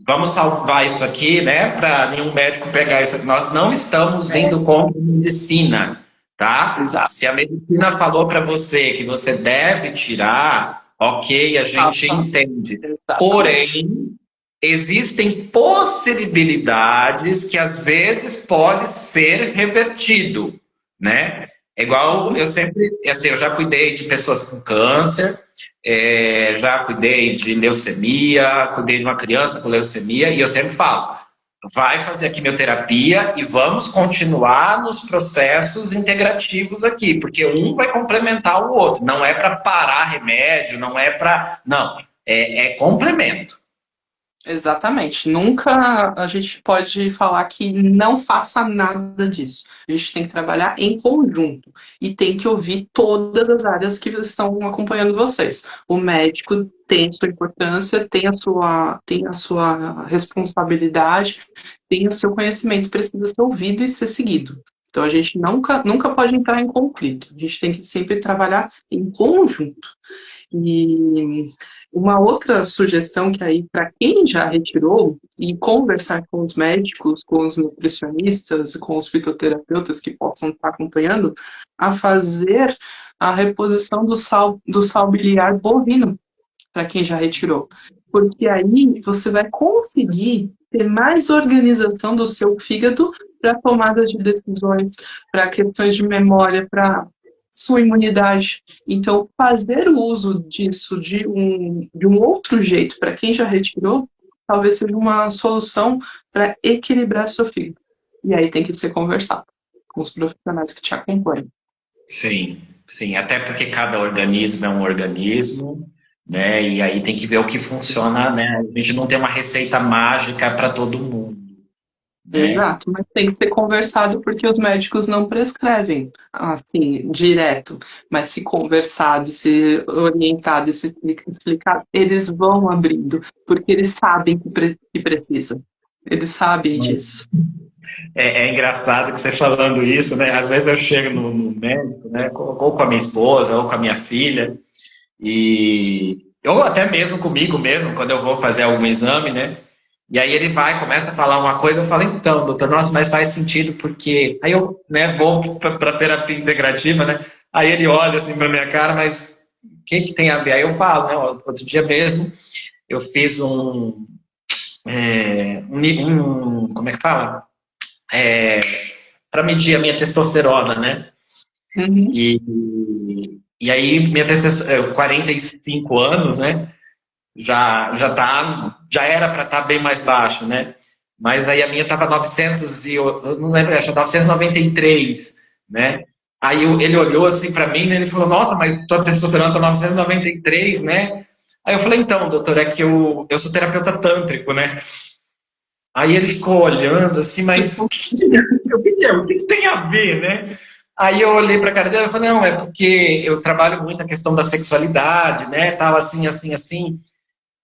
vamos salvar isso aqui, né? Para nenhum médico pegar isso. Nós não estamos É, indo contra a medicina, tá? exato. Se a medicina falou para você que você deve tirar, ok, a gente Faça entende. exatamente. Porém, existem possibilidades que às vezes pode ser revertido, né? É igual eu sempre, assim, eu já cuidei de pessoas com câncer, já cuidei de leucemia, cuidei de uma criança com leucemia, e eu sempre falo, vai fazer a quimioterapia e vamos continuar nos processos integrativos aqui, porque um vai complementar o outro. Não é para parar remédio, não é para. Não, é complemento. Exatamente. Nunca a gente pode falar que não faça nada disso. A gente tem que trabalhar em conjunto e tem que ouvir todas as áreas que estão acompanhando vocês. O médico tem a sua importância, tem a sua responsabilidade, tem o seu conhecimento, precisa ser ouvido e ser seguido. Então a gente nunca pode entrar em conflito. A gente tem que sempre trabalhar em conjunto. E uma outra sugestão que aí, para quem já retirou, e conversar com os médicos, com os nutricionistas, com os fitoterapeutas que possam estar acompanhando, a fazer a reposição do sal biliar bovino, para quem já retirou. Porque aí você vai conseguir ter mais organização do seu fígado para tomadas de decisões, para questões de memória, para sua imunidade. Então, fazer o uso disso de um outro jeito para quem já retirou, talvez seja uma solução para equilibrar seu fígado. E aí tem que ser conversado com os profissionais que te acompanham. Sim, sim, até porque cada organismo é um organismo, né? E aí tem que ver o que funciona, né? A gente não tem uma receita mágica para todo mundo, né? Exato, mas tem que ser conversado porque os médicos não prescrevem assim, direto. Mas se conversado, se orientado e se explicado, eles vão abrindo, porque eles sabem que precisa. Eles sabem disso. É engraçado que você falando isso, né? Às vezes eu chego no médico, né? Ou com a minha esposa, ou com a minha filha, ou até mesmo comigo mesmo, quando eu vou fazer algum exame, né? E aí ele vai, começa a falar uma coisa, eu falo, então, doutor, nossa, mas faz sentido porque. Aí eu, né, vou para terapia integrativa, né? Aí ele olha assim para minha cara, mas o que tem a ver? Aí eu falo, né? Outro dia mesmo, eu fiz como é que fala? É, para medir a minha testosterona, né? Uhum. E, e aí, minha testosterona, 45 anos, né? Já era para estar bem mais baixo, né? mas aí a minha estava 900 e eu não lembro, acho que 993, né? Aí ele olhou assim para mim, né? Ele falou: Nossa, mas tua testosterona tá 993, né? Aí eu falei: Então, doutor, é que eu sou terapeuta tântrico, né? Aí ele ficou olhando assim, mas o que tem a ver, né? Aí eu olhei para a cara dele e falei: Não, é porque eu trabalho muito a questão da sexualidade, né? Tal, assim, assim, assim.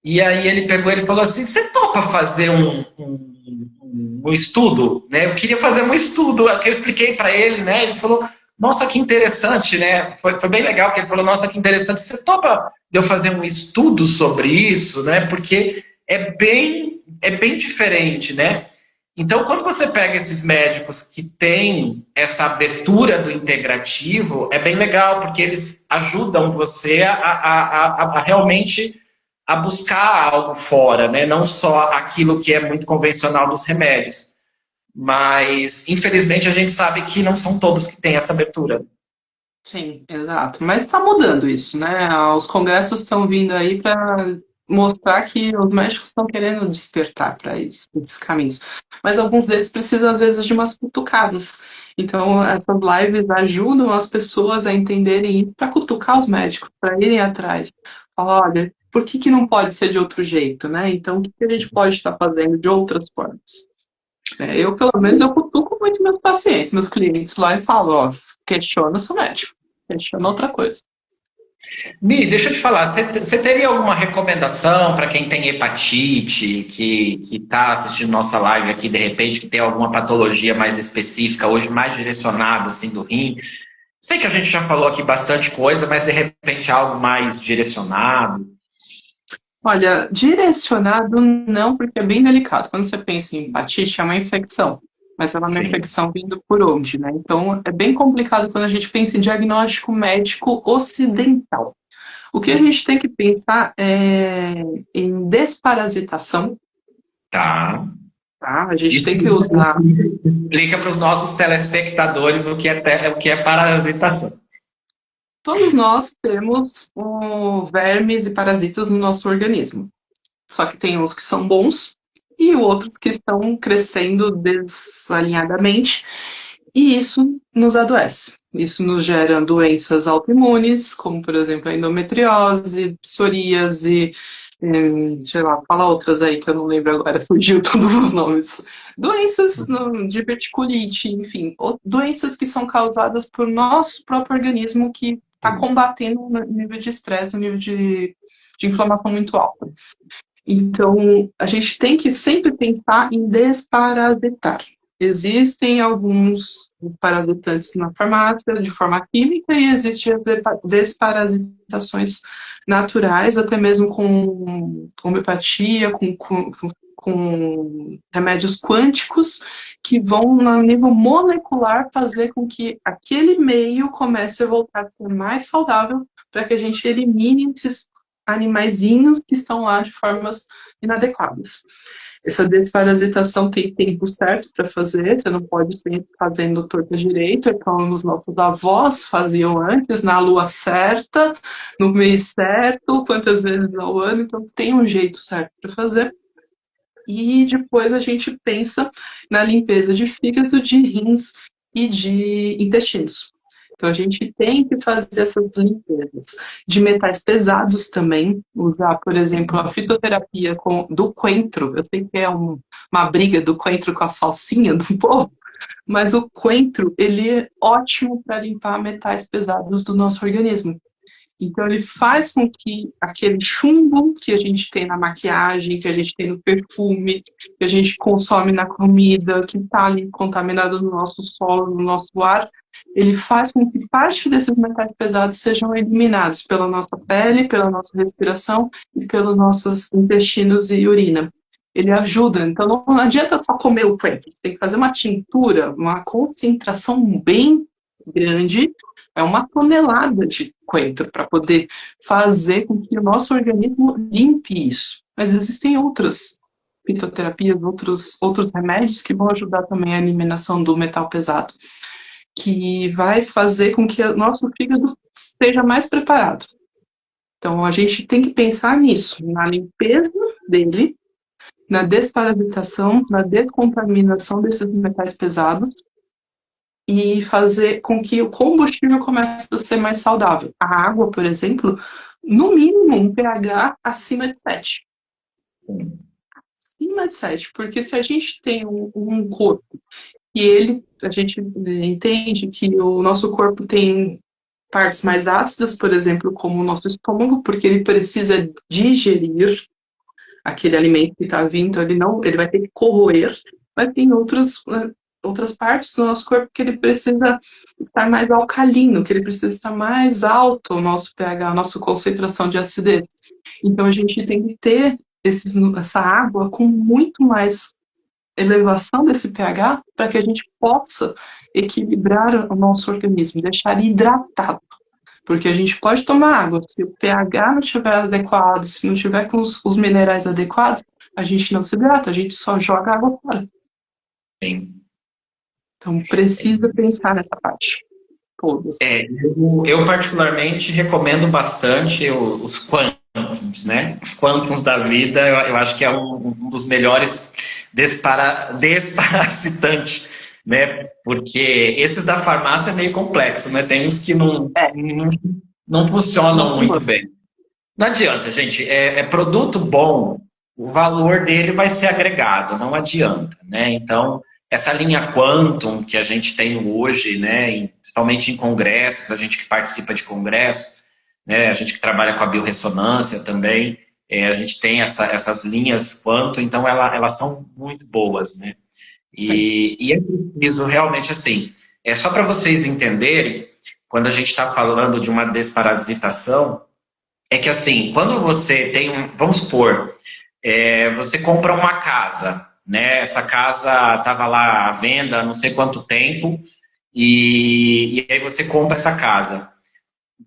E aí ele pegou e falou assim: Você topa fazer um estudo? Né? Eu queria fazer um estudo, que eu expliquei para ele, né? Ele falou: Nossa, que interessante, né? Foi bem legal, porque ele falou: Nossa, que interessante. Você topa de eu fazer um estudo sobre isso, né? Porque é bem diferente, né? Então, quando você pega esses médicos que têm essa abertura do integrativo, é bem legal, porque eles ajudam você a realmente a buscar algo fora, né? Não só aquilo que é muito convencional dos remédios. Mas, infelizmente, a gente sabe que não são todos que têm essa abertura. Sim, exato. Mas está mudando isso, né? Os congressos estão vindo aí para mostrar que os médicos estão querendo despertar para esses caminhos. Mas alguns deles precisam, às vezes, de umas cutucadas. Então, essas lives ajudam as pessoas a entenderem isso para cutucar os médicos, para irem atrás. Falar, olha, por que que não pode ser de outro jeito, né? Então, o que que a gente pode estar fazendo de outras formas? Eu, pelo menos, eu cutuco muito meus pacientes, meus clientes lá e falo, ó, questiona seu médico, questiona outra coisa. Mi, deixa eu te falar, você teria alguma recomendação para quem tem hepatite, que está assistindo nossa live aqui, de repente, que tem alguma patologia mais específica, hoje mais direcionada, assim, do rim? Sei que a gente já falou aqui bastante coisa, mas de repente algo mais direcionado. Olha, direcionado não, porque é bem delicado. Quando você pensa em hepatite, é uma infecção. Mas ela é uma Sim. infecção vindo por onde, né? Então, é bem complicado quando a gente pensa em diagnóstico médico ocidental. O que a gente tem que pensar é em desparasitação, Tá. tá? A gente Isso tem que usar. explica para os nossos telespectadores o que é parasitação. Todos nós temos vermes e parasitas no nosso organismo. Só que tem uns que são bons e outros que estão crescendo desalinhadamente, e isso nos adoece. Isso nos gera doenças autoimunes, como por exemplo a endometriose, psoríase, sei lá, fala outras aí que eu não lembro agora, fugiu todos os nomes. Doenças de verticulite, enfim, doenças que são causadas por nosso próprio organismo que está combatendo um nível de estresse, um nível de inflamação muito alto. Então, a gente tem que sempre pensar em desparasitar. Existem alguns desparasitantes na farmácia de forma química e existem as desparasitações naturais, até mesmo com homeopatia, com remédios quânticos, que vão, no nível molecular, fazer com que aquele meio comece a voltar a ser mais saudável para que a gente elimine esses animaizinhos que estão lá de formas inadequadas. Essa desparasitação tem tempo certo para fazer, você não pode sempre fazendo torta direito, é como os nossos avós faziam antes, na lua certa, no mês certo, quantas vezes ao ano, então tem um jeito certo para fazer. E depois a gente pensa na limpeza de fígado, de rins e de intestinos. Então a gente tem que fazer essas limpezas de metais pesados também, usar, por exemplo, a fitoterapia do coentro. Eu sei que é uma briga do coentro com a salsinha do povo, mas o coentro ele é ótimo para limpar metais pesados do nosso organismo. Então, ele faz com que aquele chumbo que a gente tem na maquiagem, que a gente tem no perfume, que a gente consome na comida, que está ali contaminado no nosso solo, no nosso ar, ele faz com que parte desses metais pesados sejam eliminados pela nossa pele, pela nossa respiração e pelos nossos intestinos e urina. Ele ajuda, então não adianta só comer o coentro, você tem que fazer uma tintura, uma concentração bem grande, é 1 tonelada de coentro para poder fazer com que o nosso organismo limpe isso. Mas existem outras fitoterapias, outros remédios que vão ajudar também a eliminação do metal pesado, que vai fazer com que o nosso fígado esteja mais preparado. Então, a gente tem que pensar nisso, na limpeza dele, na desparasitação, na descontaminação desses metais pesados e fazer com que o combustível comece a ser mais saudável. A água, por exemplo, no mínimo um pH acima de 7. Acima de 7, porque se a gente tem um corpo e a gente entende que o nosso corpo tem partes mais ácidas, por exemplo, como o nosso estômago, porque ele precisa digerir aquele alimento que está vindo, ele vai ter que corroer, mas tem outras partes do nosso corpo que ele precisa estar mais alcalino, que ele precisa estar mais alto o nosso pH, a nossa concentração de acidez. Então a gente tem que ter essa água com muito mais elevação desse pH para que a gente possa equilibrar o nosso organismo, deixar ele hidratado. Porque a gente pode tomar água, se o pH não estiver adequado, se não tiver com os minerais adequados, a gente não se hidrata, a gente só joga água fora. Sim. Então precisa pensar nessa parte. Todas. Eu particularmente recomendo bastante os quantums, né? Os quantums da vida, eu acho que é um dos melhores desparasitantes, né? Porque esses da farmácia é meio complexo, né? Tem uns que não funcionam muito bem. Não adianta, gente. É produto bom, o valor dele vai ser agregado, não adianta, né? Então, essa linha Quantum que a gente tem hoje, né, principalmente em congressos, a gente que participa de congressos, né, a gente que trabalha com a biorressonância também, a gente tem essas linhas Quantum, então elas são muito boas, né? E é preciso realmente assim, só para vocês entenderem, quando a gente está falando de uma desparasitação, é que assim, quando você tem vamos supor, você compra uma casa, né? Essa casa estava lá à venda há não sei quanto tempo, e aí você compra essa casa.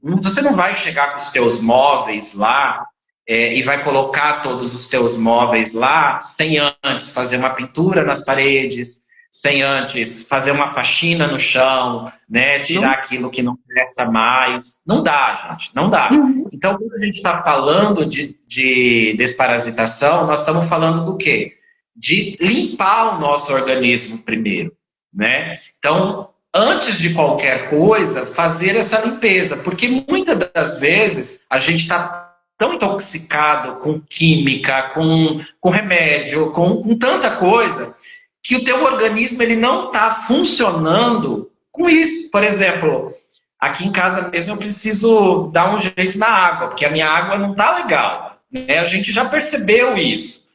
Você não vai chegar com os teus móveis lá e vai colocar todos os teus móveis lá sem antes fazer uma pintura nas paredes, sem antes fazer uma faxina no chão, né? Tirar aquilo que não presta mais. Não dá, gente, não dá. Então, quando a gente está falando de desparasitação, nós estamos falando do quê? De limpar o nosso organismo primeiro, né? Então, antes de qualquer coisa, fazer essa limpeza, porque muitas das vezes a gente está tão intoxicado com química, com remédio, com tanta coisa, que o teu organismo ele não está funcionando com isso. Por exemplo, aqui em casa mesmo eu preciso dar um jeito na água, porque a minha água não está legal, né? A gente já percebeu isso.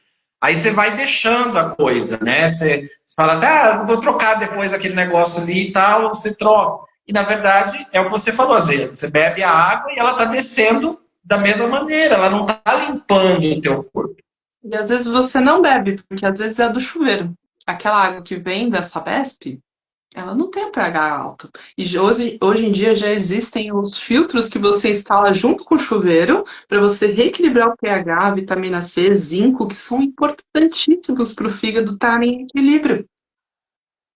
Aí você vai deixando a coisa, né? Você fala assim, vou trocar depois aquele negócio ali e tal, você troca. E na verdade é o que você falou, às vezes você bebe a água e ela está descendo da mesma maneira, ela não está limpando o teu corpo. E às vezes você não bebe, porque às vezes é do chuveiro. Aquela água que vem da Sabesp, ela não tem pH alto. E hoje em dia já existem os filtros que você instala junto com o chuveiro para você reequilibrar o pH, vitamina C, zinco, que são importantíssimos para o fígado estar em equilíbrio.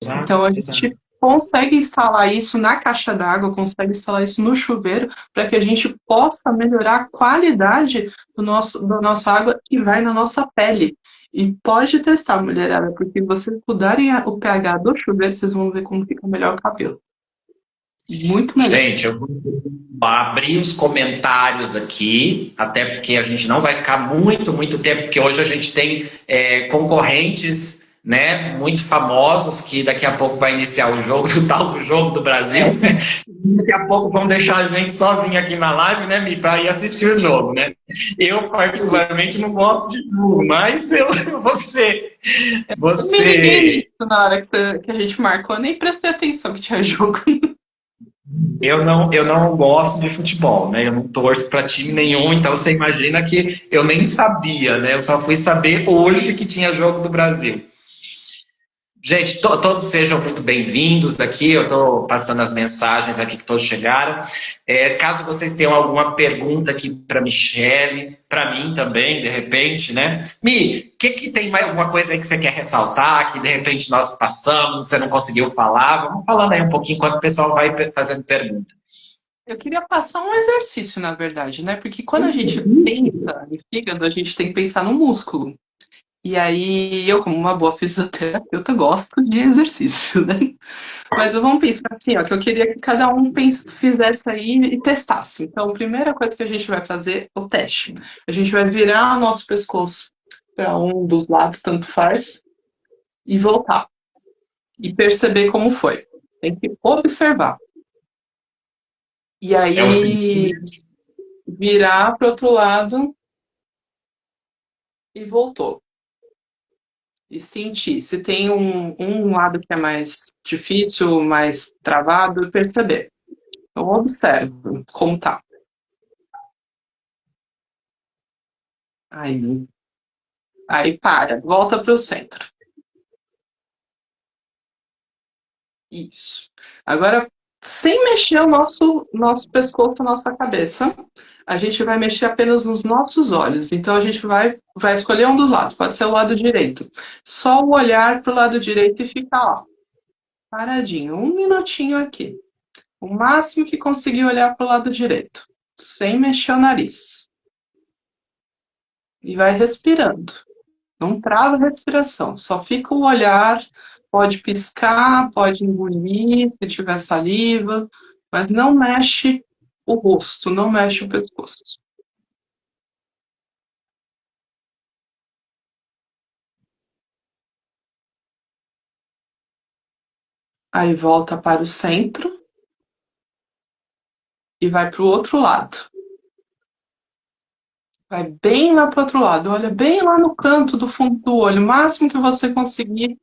Exato, então a gente consegue instalar isso na caixa d'água, consegue instalar isso no chuveiro para que a gente possa melhorar a qualidade da nossa água que vai na nossa pele. E pode testar, mulherada, porque vocês mudarem o pH do chuveiro, vocês vão ver como fica melhor o cabelo. Muito melhor. Gente, eu vou abrir os comentários aqui, até porque a gente não vai ficar muito tempo, porque hoje a gente tem concorrentes, né, muito famosos, que daqui a pouco vai iniciar o jogo, o tal do Jogo do Brasil. Daqui a pouco vão deixar a gente sozinho aqui na live, né, Mi, para ir assistir o jogo, né? Eu, particularmente, não gosto de jogo, mas você... Eu me liguei nisso na hora que a gente marcou, eu nem prestei atenção que tinha jogo. Eu não gosto de futebol, né? Eu não torço para time nenhum, então você imagina que eu nem sabia, né? Eu só fui saber hoje que tinha Jogo do Brasil. Gente, todos sejam muito bem-vindos aqui. Eu estou passando as mensagens aqui que todos chegaram. Caso vocês tenham alguma pergunta aqui para Michele, para mim também, de repente, né? Mi, que tem mais alguma coisa aí que você quer ressaltar, que de repente nós passamos, você não conseguiu falar? Vamos falando aí um pouquinho enquanto o pessoal vai fazendo pergunta. Eu queria passar um exercício, na verdade, né? Porque quando a gente pensa em fígado, a gente tem que pensar no músculo. E aí, eu, como uma boa fisioterapeuta, gosto de exercício, né? Mas vamos pensar assim, ó, que eu queria que cada um fizesse aí e testasse. Então, a primeira coisa que a gente vai fazer é o teste. A gente vai virar o nosso pescoço para um dos lados, tanto faz, e voltar. E perceber como foi. Tem que observar. E É o aí, seguinte. virar para o outro lado e voltou. E sentir. Se tem um lado que é mais difícil, mais travado, perceber. Então, observe como tá. Aí, aí para, volta para o centro. Isso. Agora, sem mexer o nosso pescoço, a nossa cabeça, a gente vai mexer apenas nos nossos olhos. Então, a gente vai escolher um dos lados, pode ser o lado direito. Só o olhar para o lado direito e ficar, ó, paradinho, um minutinho aqui. O máximo que conseguir olhar para o lado direito, sem mexer o nariz. E vai respirando. Não trava a respiração, só fica o olhar, pode piscar, pode engolir, se tiver saliva, mas não mexe o rosto, não mexe o pescoço. Aí volta para o centro e vai para o outro lado. Vai bem lá para o outro lado, olha bem lá no canto do fundo do olho, o máximo que você conseguir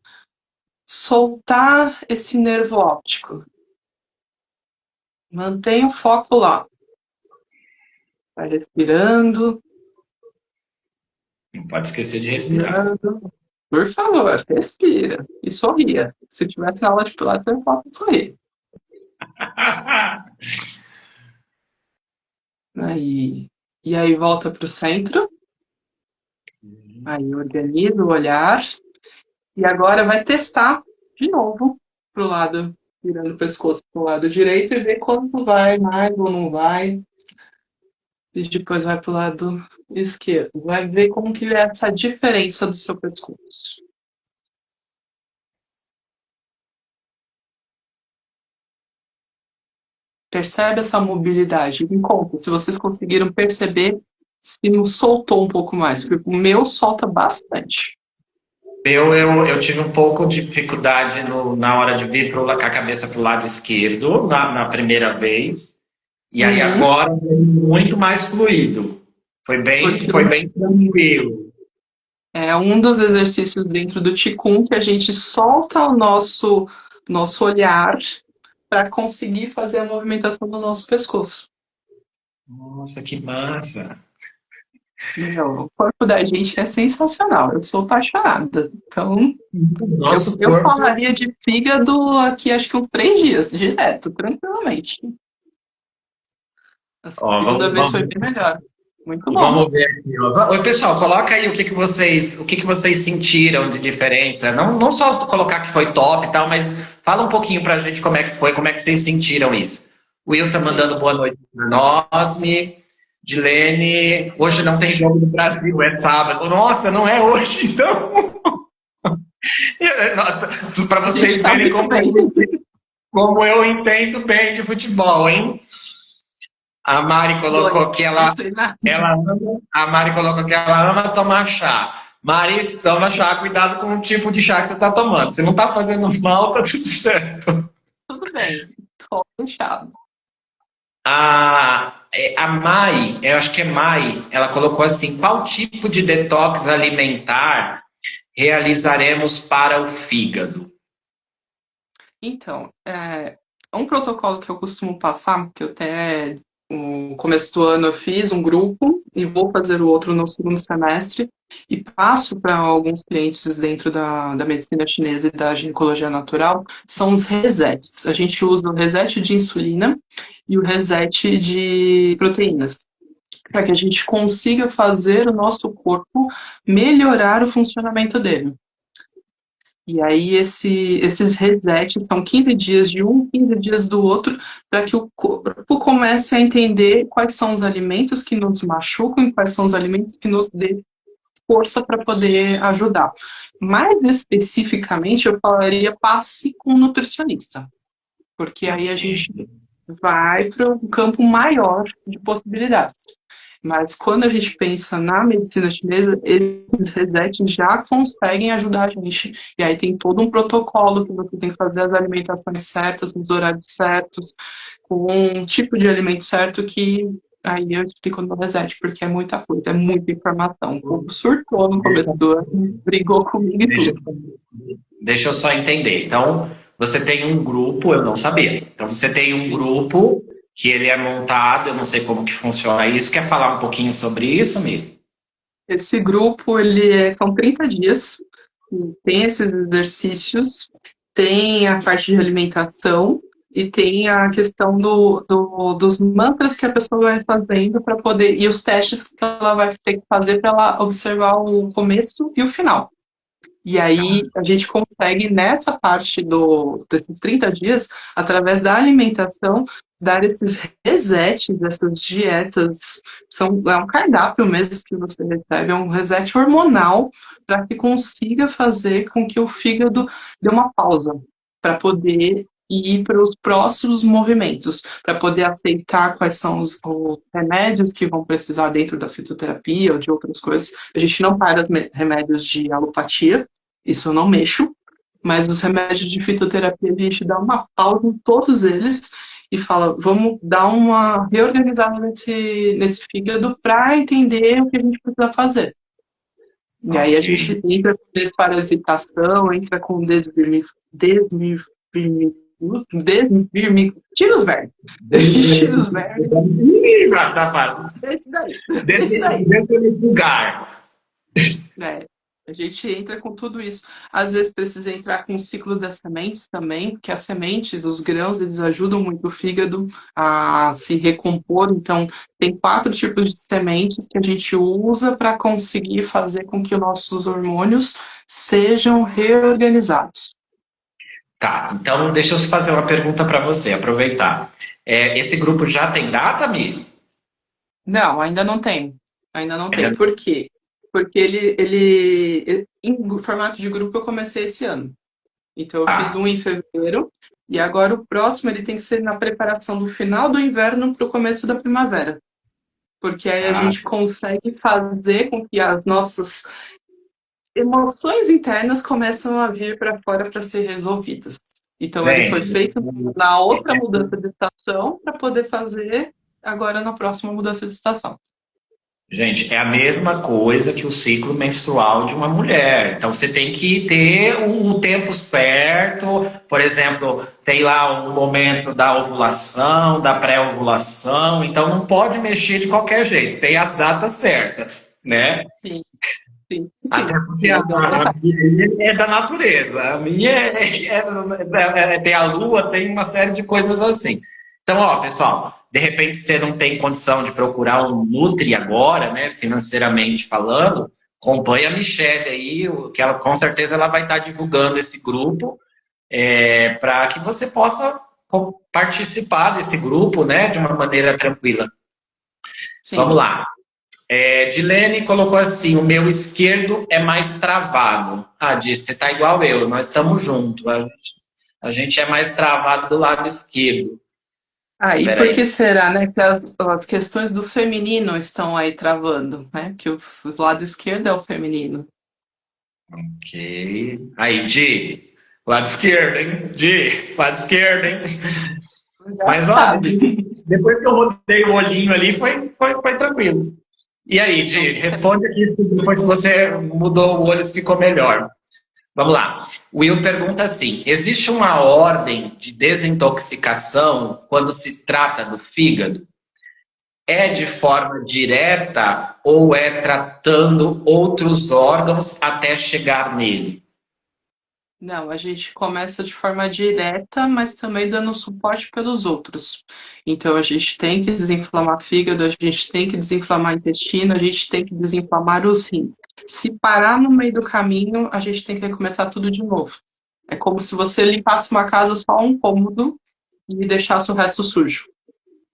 soltar esse nervo óptico. Mantenha o foco lá. Vai respirando, Não pode esquecer de respirar. respirando. Por favor, respira e sorria. Se tivesse aula de pilates, eu posso sorrir. Aí, e aí volta para o centro. Aí organiza o olhar. E agora vai testar de novo pro lado, virando o pescoço pro lado direito e ver quanto vai mais ou não vai. E depois vai pro lado esquerdo. Vai ver como que é essa diferença do seu pescoço. Percebe essa mobilidade? Me conta se vocês conseguiram perceber se não soltou um pouco mais, porque o meu solta bastante. Eu tive um pouco de dificuldade na hora de vir com a cabeça para o lado esquerdo, na primeira vez. E aí Uhum, agora foi muito mais fluido. porque Foi bem tranquilo. é um dos exercícios dentro do Qigong que a gente solta o nosso olhar para conseguir fazer a movimentação do nosso pescoço. Nossa, que massa! Meu, o corpo da gente é sensacional. Eu sou apaixonada. Então, Nosso eu corpo. falaria de fígado aqui acho que uns 3 dias, direto, tranquilamente. A Ó, segunda vez foi bem melhor. Muito bom. vamos ver aqui. Ó. Oi, pessoal, coloca aí o que que vocês sentiram de diferença. Não só colocar que foi top e tal, mas fala um pouquinho pra gente como é que foi, como é que vocês sentiram isso. O Will tá Sim. mandando boa noite pra nós, Dilene. Hoje não tem jogo do Brasil, é sábado. Nossa, não é hoje, então. Para A gente vocês está verem muito bem. como eu entendo bem de futebol, hein? A Mari colocou Dois. que Vamos treinar. a Mari colocou que ela ama tomar chá. Mari, toma chá, cuidado com o tipo de chá que você tá tomando. Se não tá fazendo mal, tá tudo certo. Tudo bem. Tô fechado. A Mai, eu acho que é Mai, ela colocou assim: qual tipo de detox alimentar realizaremos para o fígado? Então, um protocolo que eu costumo passar, que eu até no começo do ano eu fiz um grupo e vou fazer o outro no segundo semestre e passo para alguns clientes dentro da medicina chinesa e da ginecologia natural, são os resets. A gente usa o reset de insulina e o reset de proteínas, para que a gente consiga fazer o nosso corpo melhorar o funcionamento dele. E aí esses resets são 15 dias de um, 15 dias do outro, para que o corpo comece a entender quais são os alimentos que nos machucam e quais são os alimentos que nos força para poder ajudar. Mais especificamente, eu falaria passe com um nutricionista, porque aí a gente vai para um campo maior de possibilidades. Mas quando a gente pensa na medicina chinesa, esses resets já conseguem ajudar a gente. E aí tem todo um protocolo que você tem que fazer as alimentações certas, nos horários certos, com um tipo de alimento certo que aí eu explico no reset, porque é muita coisa, é muita informação. O povo surtou no começo do ano, brigou comigo e Deixa, tudo. deixa eu só entender. Então, você tem um grupo, eu não sabia. Então, você tem um grupo que ele é montado, eu não sei como que funciona isso. Quer falar um pouquinho sobre isso, Mi? Esse grupo, são 30 dias, tem esses exercícios, tem a parte de alimentação e tem a questão dos mantras que a pessoa vai fazendo para poder, e os testes que ela vai ter que fazer para ela observar o começo e o final. E aí a gente consegue, nessa parte desses 30 dias, através da alimentação, dar esses resets, essas dietas. É um cardápio mesmo que você recebe, é um reset hormonal para que consiga fazer com que o fígado dê uma pausa, para poder ir para os próximos movimentos, para poder aceitar quais são os remédios que vão precisar dentro da fitoterapia ou de outras coisas. A gente não para os remédios de alopatia, isso eu não mexo, mas os remédios de fitoterapia a gente dá uma pausa em todos eles e fala, vamos dar uma reorganizada nesse fígado para entender o que a gente precisa fazer. E aí a gente entra com desparasitação, entra com tira os vermes. Tira os vermes. Desse daí. Desse lugar. A gente entra com tudo isso. Às vezes precisa entrar com o ciclo das sementes também, porque as sementes, os grãos, eles ajudam muito o fígado a se recompor. Então, tem 4 tipos de sementes que a gente usa para conseguir fazer com que os nossos hormônios sejam reorganizados. Tá, então deixa eu fazer uma pergunta para você, aproveitar. Esse grupo já tem data, Mi? Não, ainda não tem. Ainda não tem. Por quê? Porque ele, em formato de grupo, eu comecei esse ano. Então, eu fiz um em fevereiro, e agora o próximo ele tem que ser na preparação do final do inverno para o começo da primavera. Porque aí a gente consegue fazer com que as nossas emoções internas começam a vir para fora para ser resolvidas. Então, ele foi feito na outra mudança de estação para poder fazer agora na próxima mudança de estação. Gente, é a mesma coisa que o ciclo menstrual de uma mulher. Então, você tem que ter o tempo certo. Por exemplo, tem lá o momento da ovulação, da pré-ovulação. Então, não pode mexer de qualquer jeito. Tem as datas certas, né? Sim, sim. Até porque a minha é da natureza. A minha tem a lua, tem uma série de coisas assim. Então, ó, pessoal, de repente você não tem condição de procurar um Nutri agora, né, financeiramente falando, acompanha a Michelle aí, que ela, com certeza ela vai estar divulgando esse grupo, para que você possa participar desse grupo, né, de uma maneira tranquila. Sim. Vamos lá. Dilene colocou assim, o meu esquerdo é mais travado. Disse, você tá igual eu, nós estamos juntos. A gente é mais travado do lado esquerdo. E por que será, né? Que as questões do feminino estão aí travando, né? Que o lado esquerdo é o feminino. Ok. Aí, Di, lado esquerdo, hein? Di, lado esquerdo, hein? Mas, olha, depois que eu rodei o olhinho ali, foi tranquilo. E aí, Di, responde aqui se depois que você mudou o olho, se ficou melhor. Vamos lá. O Will pergunta assim, existe uma ordem de desintoxicação quando se trata do fígado? É de forma direta ou é tratando outros órgãos até chegar nele? Não, a gente começa de forma direta, mas também dando suporte pelos outros. Então, a gente tem que desinflamar fígado, a gente tem que desinflamar intestino, a gente tem que desinflamar os rins. Se parar no meio do caminho, a gente tem que começar tudo de novo. É como se você limpasse uma casa só um cômodo e deixasse o resto sujo.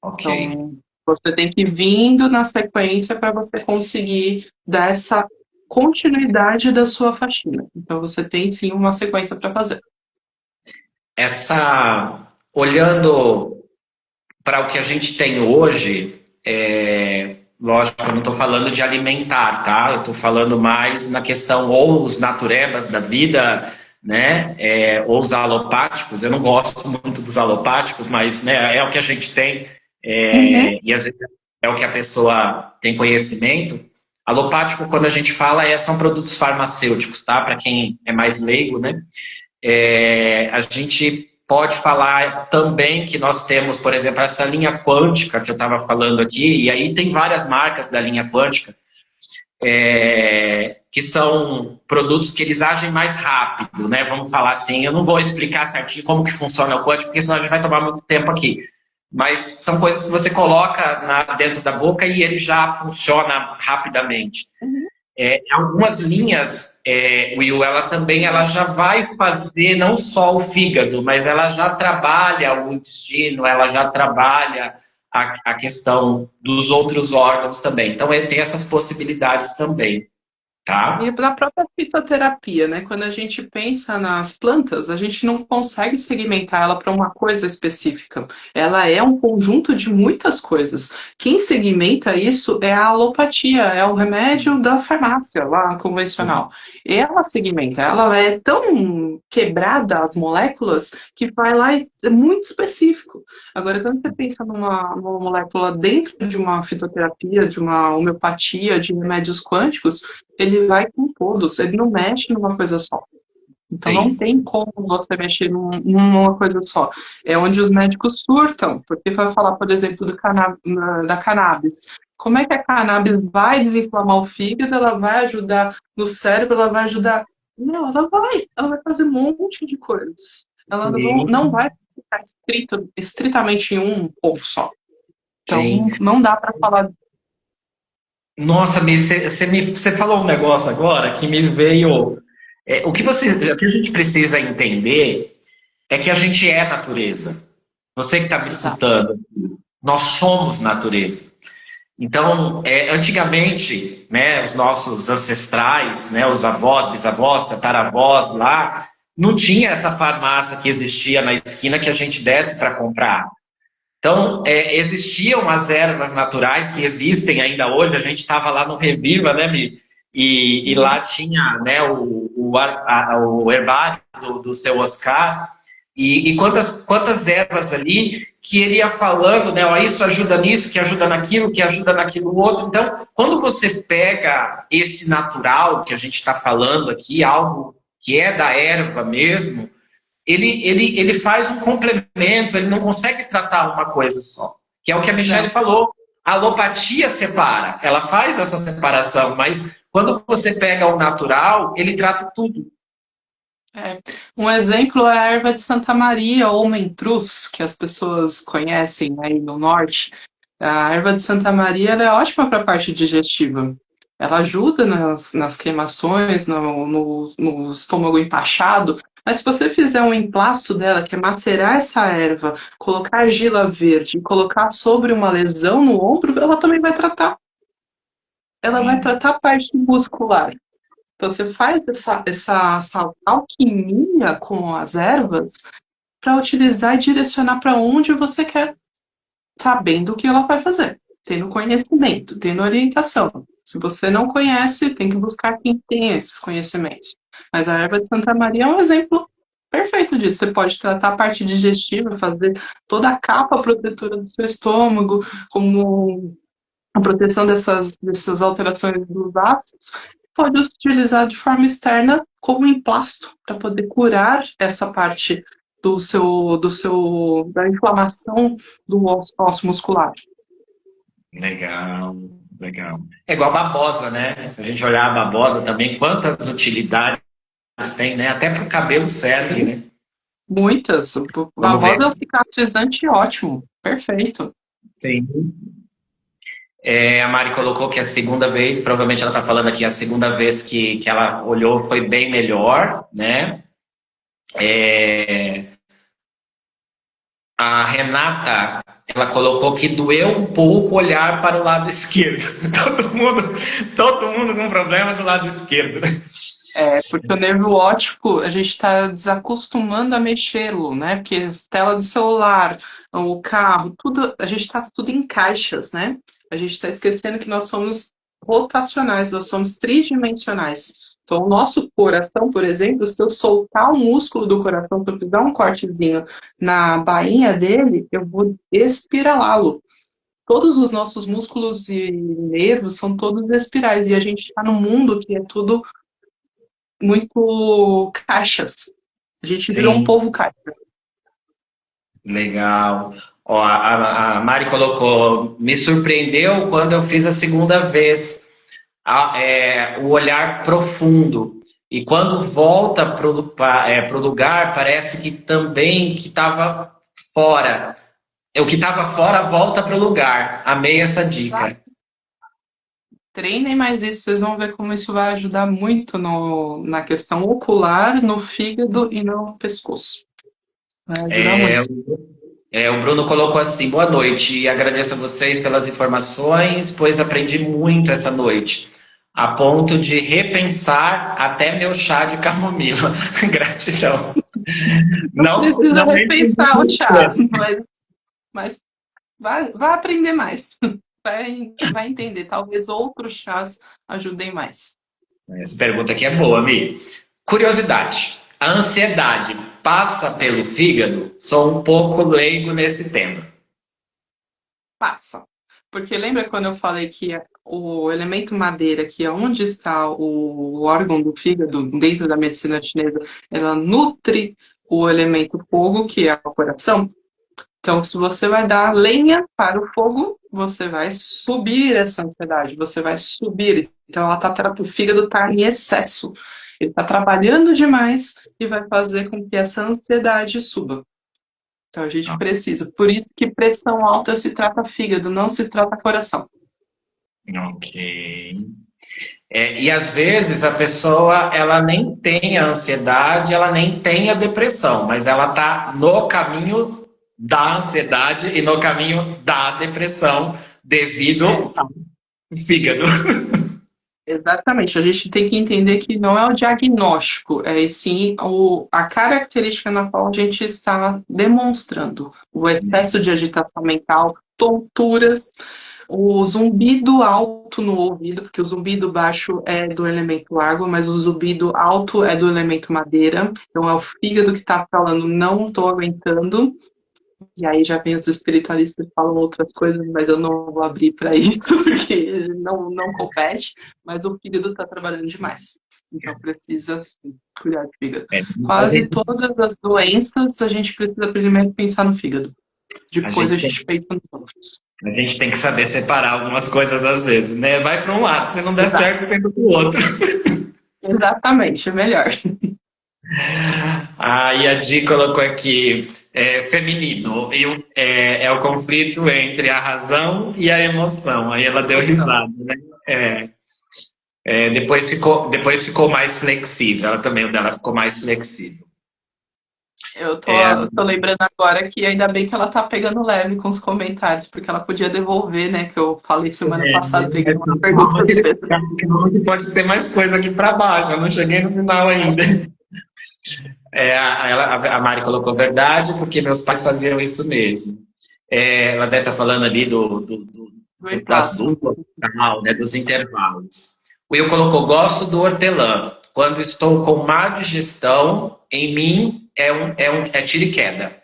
Ok. Então, você tem que ir vindo na sequência para você conseguir dar essa continuidade da sua faxina. Então você tem sim uma sequência para fazer. Olhando para o que a gente tem hoje, lógico, eu não estou falando de alimentar, tá? Eu estou falando mais na questão ou os naturebas da vida, né? Ou os alopáticos. Eu não gosto muito dos alopáticos, mas né, é o que a gente tem, Uhum. e às vezes é o que a pessoa tem conhecimento. Alopático, quando a gente fala, são produtos farmacêuticos, tá? Para quem é mais leigo, né? A gente pode falar também que nós temos, por exemplo, essa linha quântica que eu estava falando aqui, e aí tem várias marcas da linha quântica, que são produtos que eles agem mais rápido, né? Vamos falar assim, eu não vou explicar certinho como que funciona o quântico, porque senão a gente vai tomar muito tempo aqui. Mas são coisas que você coloca dentro da boca e ele já funciona rapidamente. Uhum. Algumas linhas, Will, ela já vai fazer não só o fígado, mas ela já trabalha o intestino, ela já trabalha a questão dos outros órgãos também. Então, tem essas possibilidades também, E tá? na própria fitoterapia, né? Quando a gente pensa nas plantas, a gente não consegue segmentar ela para uma coisa específica. Ela é um conjunto de muitas coisas. Quem segmenta isso é a alopatia, é o remédio da farmácia, lá convencional. Ela segmenta, ela é tão quebrada as moléculas que vai lá e é muito específico. Agora, quando você pensa numa molécula dentro de uma fitoterapia, de uma homeopatia, de remédios quânticos, ele vai com todos, ele não mexe numa coisa só. Então não Sim. tem como você mexer numa coisa só. É onde os médicos surtam, porque vai falar, por exemplo, da cannabis. Como é que a cannabis vai desinflamar o fígado, ela vai ajudar no cérebro, ela vai ajudar. Não, ela vai fazer um monte de coisas. Ela não vai ficar estritamente em um ponto só. Sim. Então não dá para falar. Nossa, você falou um negócio agora que me veio. O que a gente precisa entender é que a gente é natureza. Você que está me Exato. escutando, nós somos natureza. Então, antigamente, né, os nossos ancestrais, né, os avós, bisavós, tataravós lá, não tinha essa farmácia que existia na esquina que a gente desce para comprar. Então, existiam as ervas naturais que existem ainda hoje. A gente estava lá no Reviva, né, Mi? E lá tinha, né, o herbário do seu Oscar. E quantas ervas ali que ele ia falando, né? Ó, isso ajuda nisso, que ajuda naquilo outro. Então, quando você pega esse natural que a gente está falando aqui, algo que é da erva mesmo, ele faz um complemento, ele não consegue tratar uma coisa só. Que é o que a Michelle Não. falou. A alopatia separa, ela faz essa separação, mas quando você pega o natural, ele trata tudo. É. Um exemplo é a erva de Santa Maria ou mentruz, que as pessoas conhecem aí no norte. A erva de Santa Maria ela é ótima para a parte digestiva. Ela ajuda nas queimações, no estômago empachado. Mas se você fizer um emplasto dela, que é macerar essa erva, colocar argila verde e colocar sobre uma lesão no ombro, ela também vai tratar. Ela vai tratar a parte muscular. Então você faz essa alquimia com as ervas para utilizar e direcionar para onde você quer, sabendo o que ela vai fazer, tendo conhecimento, tendo orientação. Se você não conhece, tem que buscar quem tem esses conhecimentos. Mas a erva de Santa Maria é um exemplo perfeito disso. Você pode tratar a parte digestiva, fazer toda a capa protetora do seu estômago, como a proteção dessas alterações dos ácidos, pode utilizar de forma externa como emplasto para poder curar essa parte da inflamação do osso muscular. Legal, legal. É igual a babosa, né? Se a gente olhar a babosa também, quantas utilidades tem, né? Até para o cabelo serve, né? Muitas. Vamos ver. Babosa é um cicatrizante ótimo. Perfeito. Sim. A Mari colocou que a segunda vez, provavelmente ela está falando aqui, a segunda vez que ela olhou foi bem melhor, né? A Renata, ela colocou que doeu um pouco olhar para o lado esquerdo. Todo mundo com problema do lado esquerdo. Porque o nervo óptico, a gente está desacostumando a mexê-lo, né? Porque a tela do celular, o carro, tudo, a gente está tudo em caixas, né? A gente está esquecendo que nós somos rotacionais, nós somos tridimensionais. Então, o nosso coração, por exemplo, se eu soltar o músculo do coração, se eu fizer um cortezinho na bainha dele, eu vou espiralá-lo. Todos os nossos músculos e nervos são todos espirais, e a gente está num mundo que é tudo muito caixas. A gente virou um Sim, povo caixa. legal. Ó, a Mari colocou, me surpreendeu quando eu fiz a segunda vez o olhar profundo. E quando volta para o lugar, parece que também que estava fora. O que estava fora volta para o lugar. Amei essa dica. Treinem mais isso, vocês vão ver como isso vai ajudar muito na questão ocular, no fígado e no pescoço. Vai ajudar É, muito. o Bruno colocou assim, boa noite, e agradeço a vocês pelas informações, pois aprendi muito essa noite, a ponto de repensar até meu chá de camomila. Gratidão. Não Não, precisa não repensar o chá, mas vai aprender mais. Vai entender. Talvez outros chás ajudem mais. Essa pergunta aqui é boa, Mi. Curiosidade. A ansiedade passa pelo fígado? Sou um pouco leigo nesse tema. Passa. Porque lembra quando eu falei que o elemento madeira, que é onde está o órgão do fígado, dentro da medicina chinesa, ela nutre o elemento fogo, que é o coração? Então, se você vai dar lenha para o fogo, você vai subir essa ansiedade, você vai subir. Então, o fígado está em excesso. Ele está trabalhando demais e vai fazer com que essa ansiedade suba. Então, a gente precisa. Por isso que pressão alta se trata fígado, não se trata coração. Ok. E às vezes a pessoa ela nem tem a ansiedade, ela nem tem a depressão, mas ela está no caminho da ansiedade e no caminho da depressão devido ao fígado. Exatamente. A gente tem que entender que não é o diagnóstico, é sim a característica na qual a gente está demonstrando. O excesso de agitação mental, tonturas, o zumbido alto no ouvido, porque o zumbido baixo é do elemento água, mas o zumbido alto é do elemento madeira. Então é o fígado que está falando, não estou aguentando. E aí já vem os espiritualistas que falam outras coisas, mas eu não vou abrir para isso, porque não compete. Mas o fígado está trabalhando demais. Então precisa sim, cuidar do fígado. Quase todas as doenças a gente precisa primeiro pensar no fígado. Depois a gente pensa nos outros. A gente tem que saber separar algumas coisas às vezes, né? Vai para um lado, se não der Exato. certo, tenta para o outro. Exatamente, é melhor. E a Di colocou aqui, feminino, é o conflito entre a razão e a emoção. Aí ela deu risada, né? Depois ficou mais flexível. Ela também, o dela ficou mais flexível. Eu tô lembrando agora que ainda bem que ela tá pegando leve com os comentários, porque ela podia devolver, né? Que eu falei semana passada, pegando uma pergunta do Pedro. Pode ter mais coisa aqui para baixo, eu não cheguei no final ainda. A Mari colocou verdade, porque meus pais faziam isso mesmo. Ela deve estar falando ali das duplas, né, dos intervalos. O Will colocou, gosto do hortelã. Quando estou com má digestão, em mim é tiro e queda.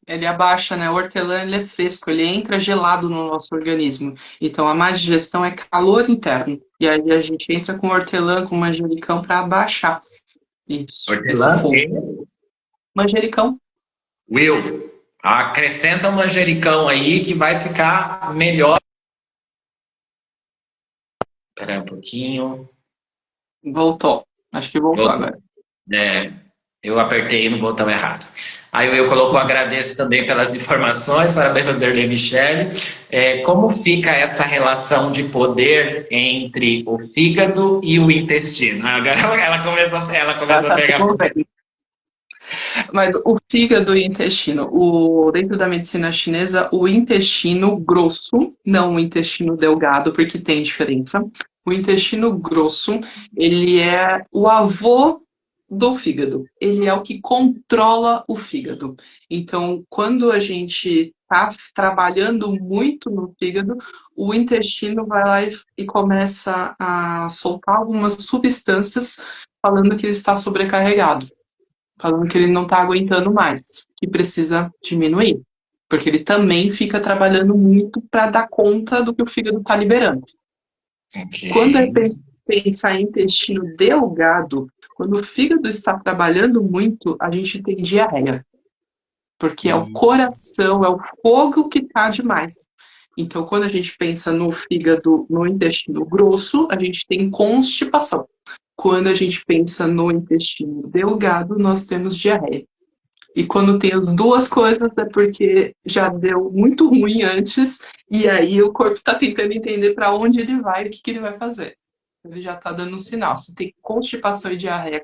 Ele abaixa, né? O hortelã ele é fresco, ele entra gelado no nosso organismo. Então a má digestão é calor interno. E aí a gente entra com hortelã, com manjericão para abaixar. Isso. Hortelã? Manjericão. Will, acrescenta um manjericão aí que vai ficar melhor. Espera aí um pouquinho. Voltou. Acho que voltou agora. Eu apertei no botão errado. Aí eu colocou, agradeço também pelas informações, parabéns, Vanderlei Michele. Como fica essa relação de poder entre o fígado e o intestino? Agora ela começa a pegar. Mas o fígado e o intestino, dentro da medicina chinesa, o intestino grosso, não o intestino delgado, porque tem diferença. O intestino grosso, ele é o avô do fígado. Ele é o que controla o fígado. Então, quando a gente está trabalhando muito no fígado, o intestino vai lá e começa a soltar algumas substâncias falando que ele está sobrecarregado, falando que ele não está aguentando mais, que precisa diminuir, porque ele também fica trabalhando muito para dar conta do que o fígado está liberando. Quando é Ok. pensar em intestino delgado, quando o fígado está trabalhando muito, a gente tem diarreia, porque é o Hum, coração, é o fogo que está demais. Então, quando a gente pensa no fígado, no intestino grosso, a gente tem constipação. Quando a gente pensa no intestino delgado, nós temos diarreia. E quando tem as duas coisas é porque já deu muito ruim antes, e aí o corpo está tentando entender para onde ele vai e o que, que ele vai fazer. Ele já está dando um sinal. Se tem constipação e diarreia,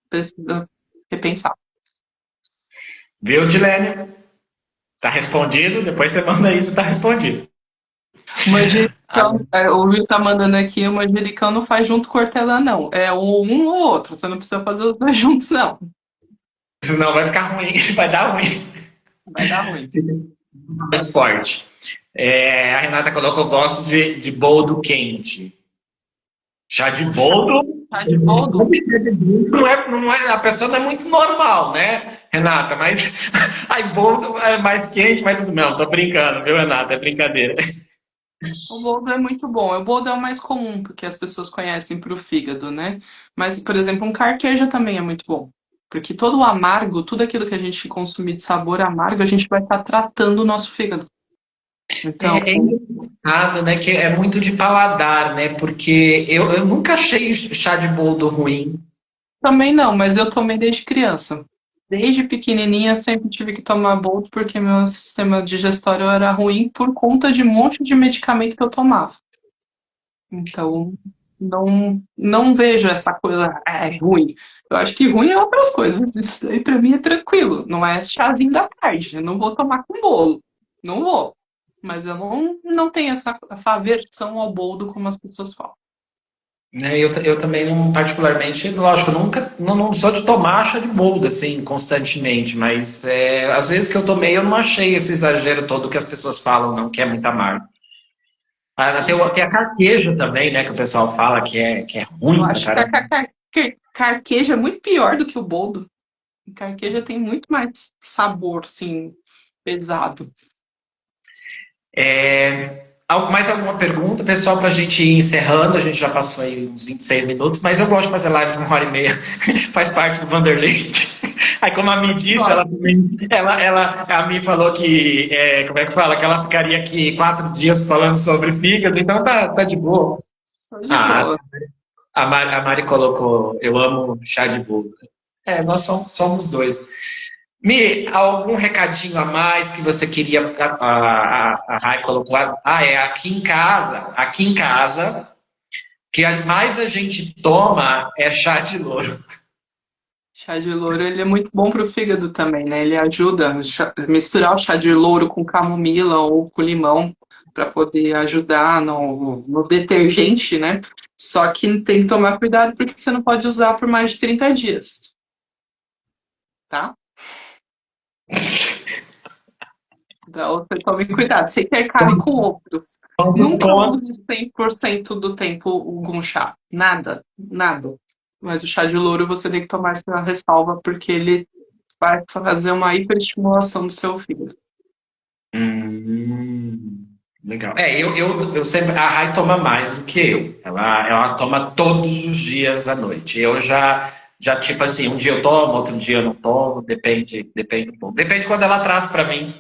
precisa repensar. Viu, Dilênio? Tá respondido, depois você manda isso, tá respondido. O Ah, manjericão, o Will tá mandando aqui, o manjericão não faz junto com hortelã, não. É um ou outro, você não precisa fazer os dois juntos, não. senão vai ficar ruim, vai dar ruim. Vai dar ruim. Muito forte. A Renata colocou: eu gosto de boldo quente. Chá de O chá, boldo chá de boldo. não é, a pessoa não é muito normal, né, Renata? Mas aí boldo é mais quente, mas tudo não, tô brincando, viu, Renata? É brincadeira. O boldo é muito bom. O boldo é o mais comum, porque as pessoas conhecem para o fígado, né? Mas, por exemplo, um carqueja também é muito bom. Porque todo o amargo, tudo aquilo que a gente consumir de sabor amargo, a gente vai estar tratando o nosso fígado. Então, É engraçado, né? Que é muito de paladar, né? Porque eu nunca achei chá de boldo ruim. também não, mas eu tomei desde criança. Desde pequenininha sempre tive que tomar boldo porque meu sistema digestório era ruim por conta de um monte de medicamento que eu tomava. Então, não vejo essa coisa, é ruim. Eu acho que ruim é outras coisas. Isso aí pra mim é tranquilo. Não é chazinho da tarde. Eu não vou tomar com bolo. Não vou. Mas eu não tenho essa aversão ao boldo como as pessoas falam. Né? Eu também, não, particularmente, lógico, eu nunca, não sou de tomar chá de boldo, assim, constantemente, mas às vezes que eu tomei, eu não achei esse exagero todo que as pessoas falam, não, que é muito amargo. Ah, Sim, sim. tem a carqueja também, né, que o pessoal fala que é Eu ruim pra acho que a caramba. carqueja é muito pior do que o boldo. A carqueja tem muito mais sabor, assim, pesado. Mais alguma pergunta, pessoal, para a gente ir encerrando? A gente já passou aí uns 26 minutos, mas eu gosto de fazer live de 1 hora e meia, faz parte do Vanderlei. Aí, como a Mi disse, ela também, a Mi falou que, como é que fala? Que ela ficaria aqui 4 dias falando sobre fígado, então tá de boa. Tô de Ah, boa. a Mari colocou: eu amo chá de bolo. Nós somos dois. Mi, algum recadinho a mais que você queria? A Rai colocou. Aqui em casa, que mais a gente toma é chá de louro. Chá de louro, ele é muito bom pro fígado também, né? Ele ajuda misturar o chá de louro com camomila ou com limão para poder ajudar no detergente, né? Só que tem que tomar cuidado porque você não pode usar por mais de 30 dias, tá? Então, você tome cuidado. Você intercale com outros. Nunca use 100% do tempo algum chá. Nada, nada. Mas o chá de louro você tem que tomar essa ressalva porque ele vai fazer uma hiperestimulação do seu fígado. Legal. Eu sempre. A Rai toma mais do que eu. Ela toma todos os dias à noite. Eu já tipo assim, um dia eu tomo, outro dia eu não tomo, depende um pouco. Depende quando ela traz para mim.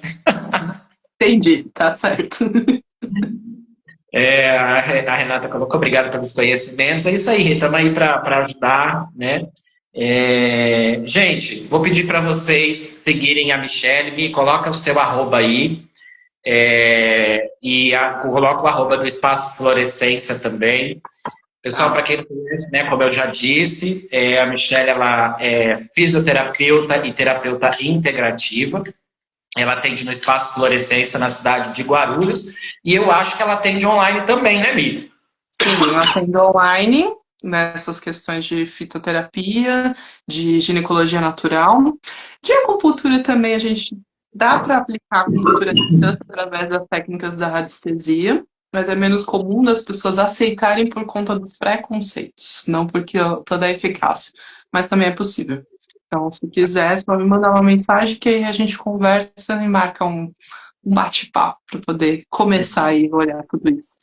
Entendi, tá certo. A Renata colocou: obrigado pelos conhecimentos. É isso aí, Rita, estamos aí para ajudar, né? Gente, vou pedir para vocês seguirem a Michelle, me coloca o seu arroba aí, coloca o arroba do Espaço Florescência também. Pessoal, Tá. para quem não conhece, né, como eu já disse, a Michelle ela é fisioterapeuta e terapeuta integrativa. Ela atende no Espaço Florescência, na cidade de Guarulhos. E eu acho que ela atende online também, né, Mi? Sim, eu atendo online nessas questões de fitoterapia, de ginecologia natural. De acupuntura também a gente dá para aplicar acupuntura à distância através das técnicas da radiestesia, mas é menos comum das pessoas aceitarem por conta dos preconceitos, não porque toda a eficácia, mas também é possível. Então, se quiser, só me mandar uma mensagem que aí a gente conversa e marca um bate-papo para poder começar e olhar tudo isso.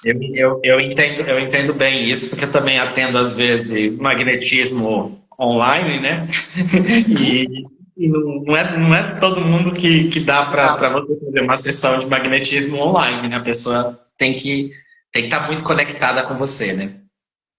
Eu entendo bem isso, porque eu também atendo, às vezes, magnetismo online, né? Uhum. E não é todo mundo que dá para você fazer uma sessão de magnetismo online, né? A pessoa tem que estar muito conectada com você, né?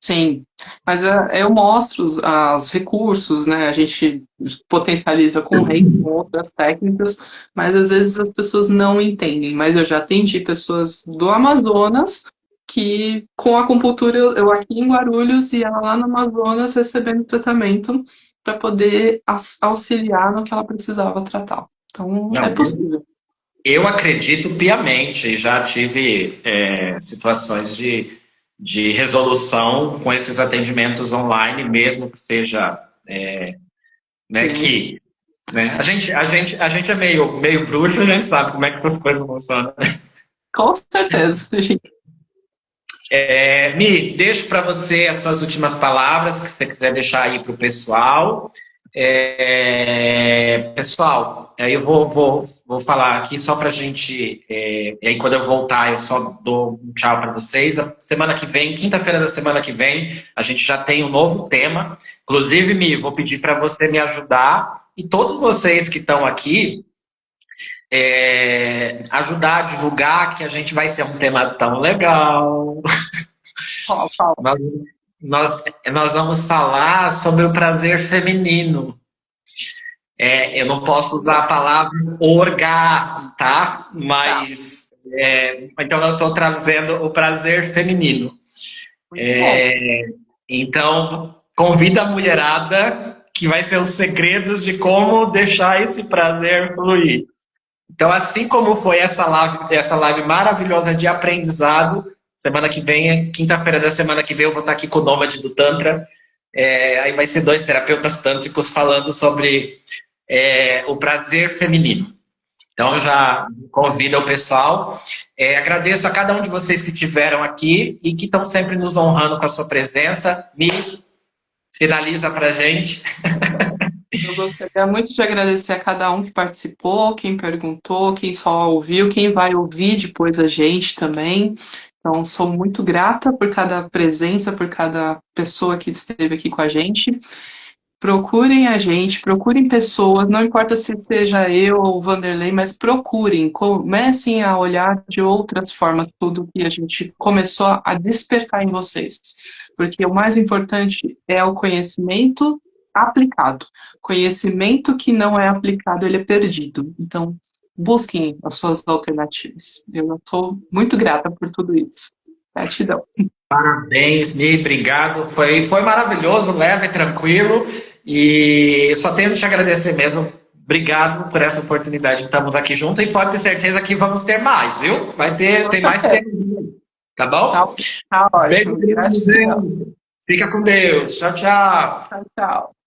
Sim, mas eu mostro os recursos, né? A gente potencializa com rei, com outras técnicas, mas às vezes as pessoas não entendem. Mas eu já atendi pessoas do Amazonas que com a acupuntura eu aqui em Guarulhos e ela lá no Amazonas recebendo tratamento para poder auxiliar no que ela precisava tratar. Então é Não, possível. eu acredito piamente, já tive situações de resolução com esses atendimentos online, mesmo que seja, né, Sim, que, né, a gente é meio bruxo, a gente sabe como é que essas coisas funcionam. com certeza. Mi, deixo para você as suas últimas palavras, que você quiser deixar aí para o pessoal. Pessoal, aí eu vou falar aqui só para a gente. E aí, quando eu voltar, eu só dou um tchau para vocês. A semana que vem, quinta-feira da semana que vem, a gente já tem um novo tema. Inclusive, Mi, vou pedir para você me ajudar. E todos vocês que estão aqui, ajudar a divulgar que a gente vai ser um tema tão legal. Fala, fala. Nós, nós vamos falar sobre o prazer feminino. Eu não posso usar a palavra orga, tá? Tá, Então eu estou trazendo o prazer feminino. muito bom. Então, convida a mulherada, que vai ser os segredos de como deixar esse prazer fluir. Então, assim como foi essa live maravilhosa de aprendizado, semana que vem, quinta-feira da semana que vem, eu vou estar aqui com o Nômade do Tantra. Aí vai ser dois terapeutas tântricos falando sobre o prazer feminino. Então, eu já convido o pessoal. Agradeço a cada um de vocês que estiveram aqui e que estão sempre nos honrando com a sua presença. Me finaliza para a gente. Eu gostaria muito de agradecer a cada um que participou, quem perguntou, quem só ouviu, quem vai ouvir depois a gente também. Então, sou muito grata por cada presença, por cada pessoa que esteve aqui com a gente. Procurem a gente, procurem pessoas, não importa se seja eu ou o Vanderlei, mas procurem, comecem a olhar de outras formas tudo que a gente começou a despertar em vocês. Porque o mais importante é o conhecimento aplicado. Conhecimento que não é aplicado, ele é perdido. Então, busquem as suas alternativas. Eu estou muito grata por tudo isso. Gratidão. Parabéns, Mi, obrigado. Foi maravilhoso, leve, tranquilo. E só tenho que te agradecer mesmo. Obrigado por essa oportunidade de estarmos aqui juntos e pode ter certeza que vamos ter mais, viu? Tem mais tempo. Tá Tá, bom? tá Beijo ótimo. grande, Gratidão. gente. Fica com Deus. Tchau, tchau. Tchau, tchau.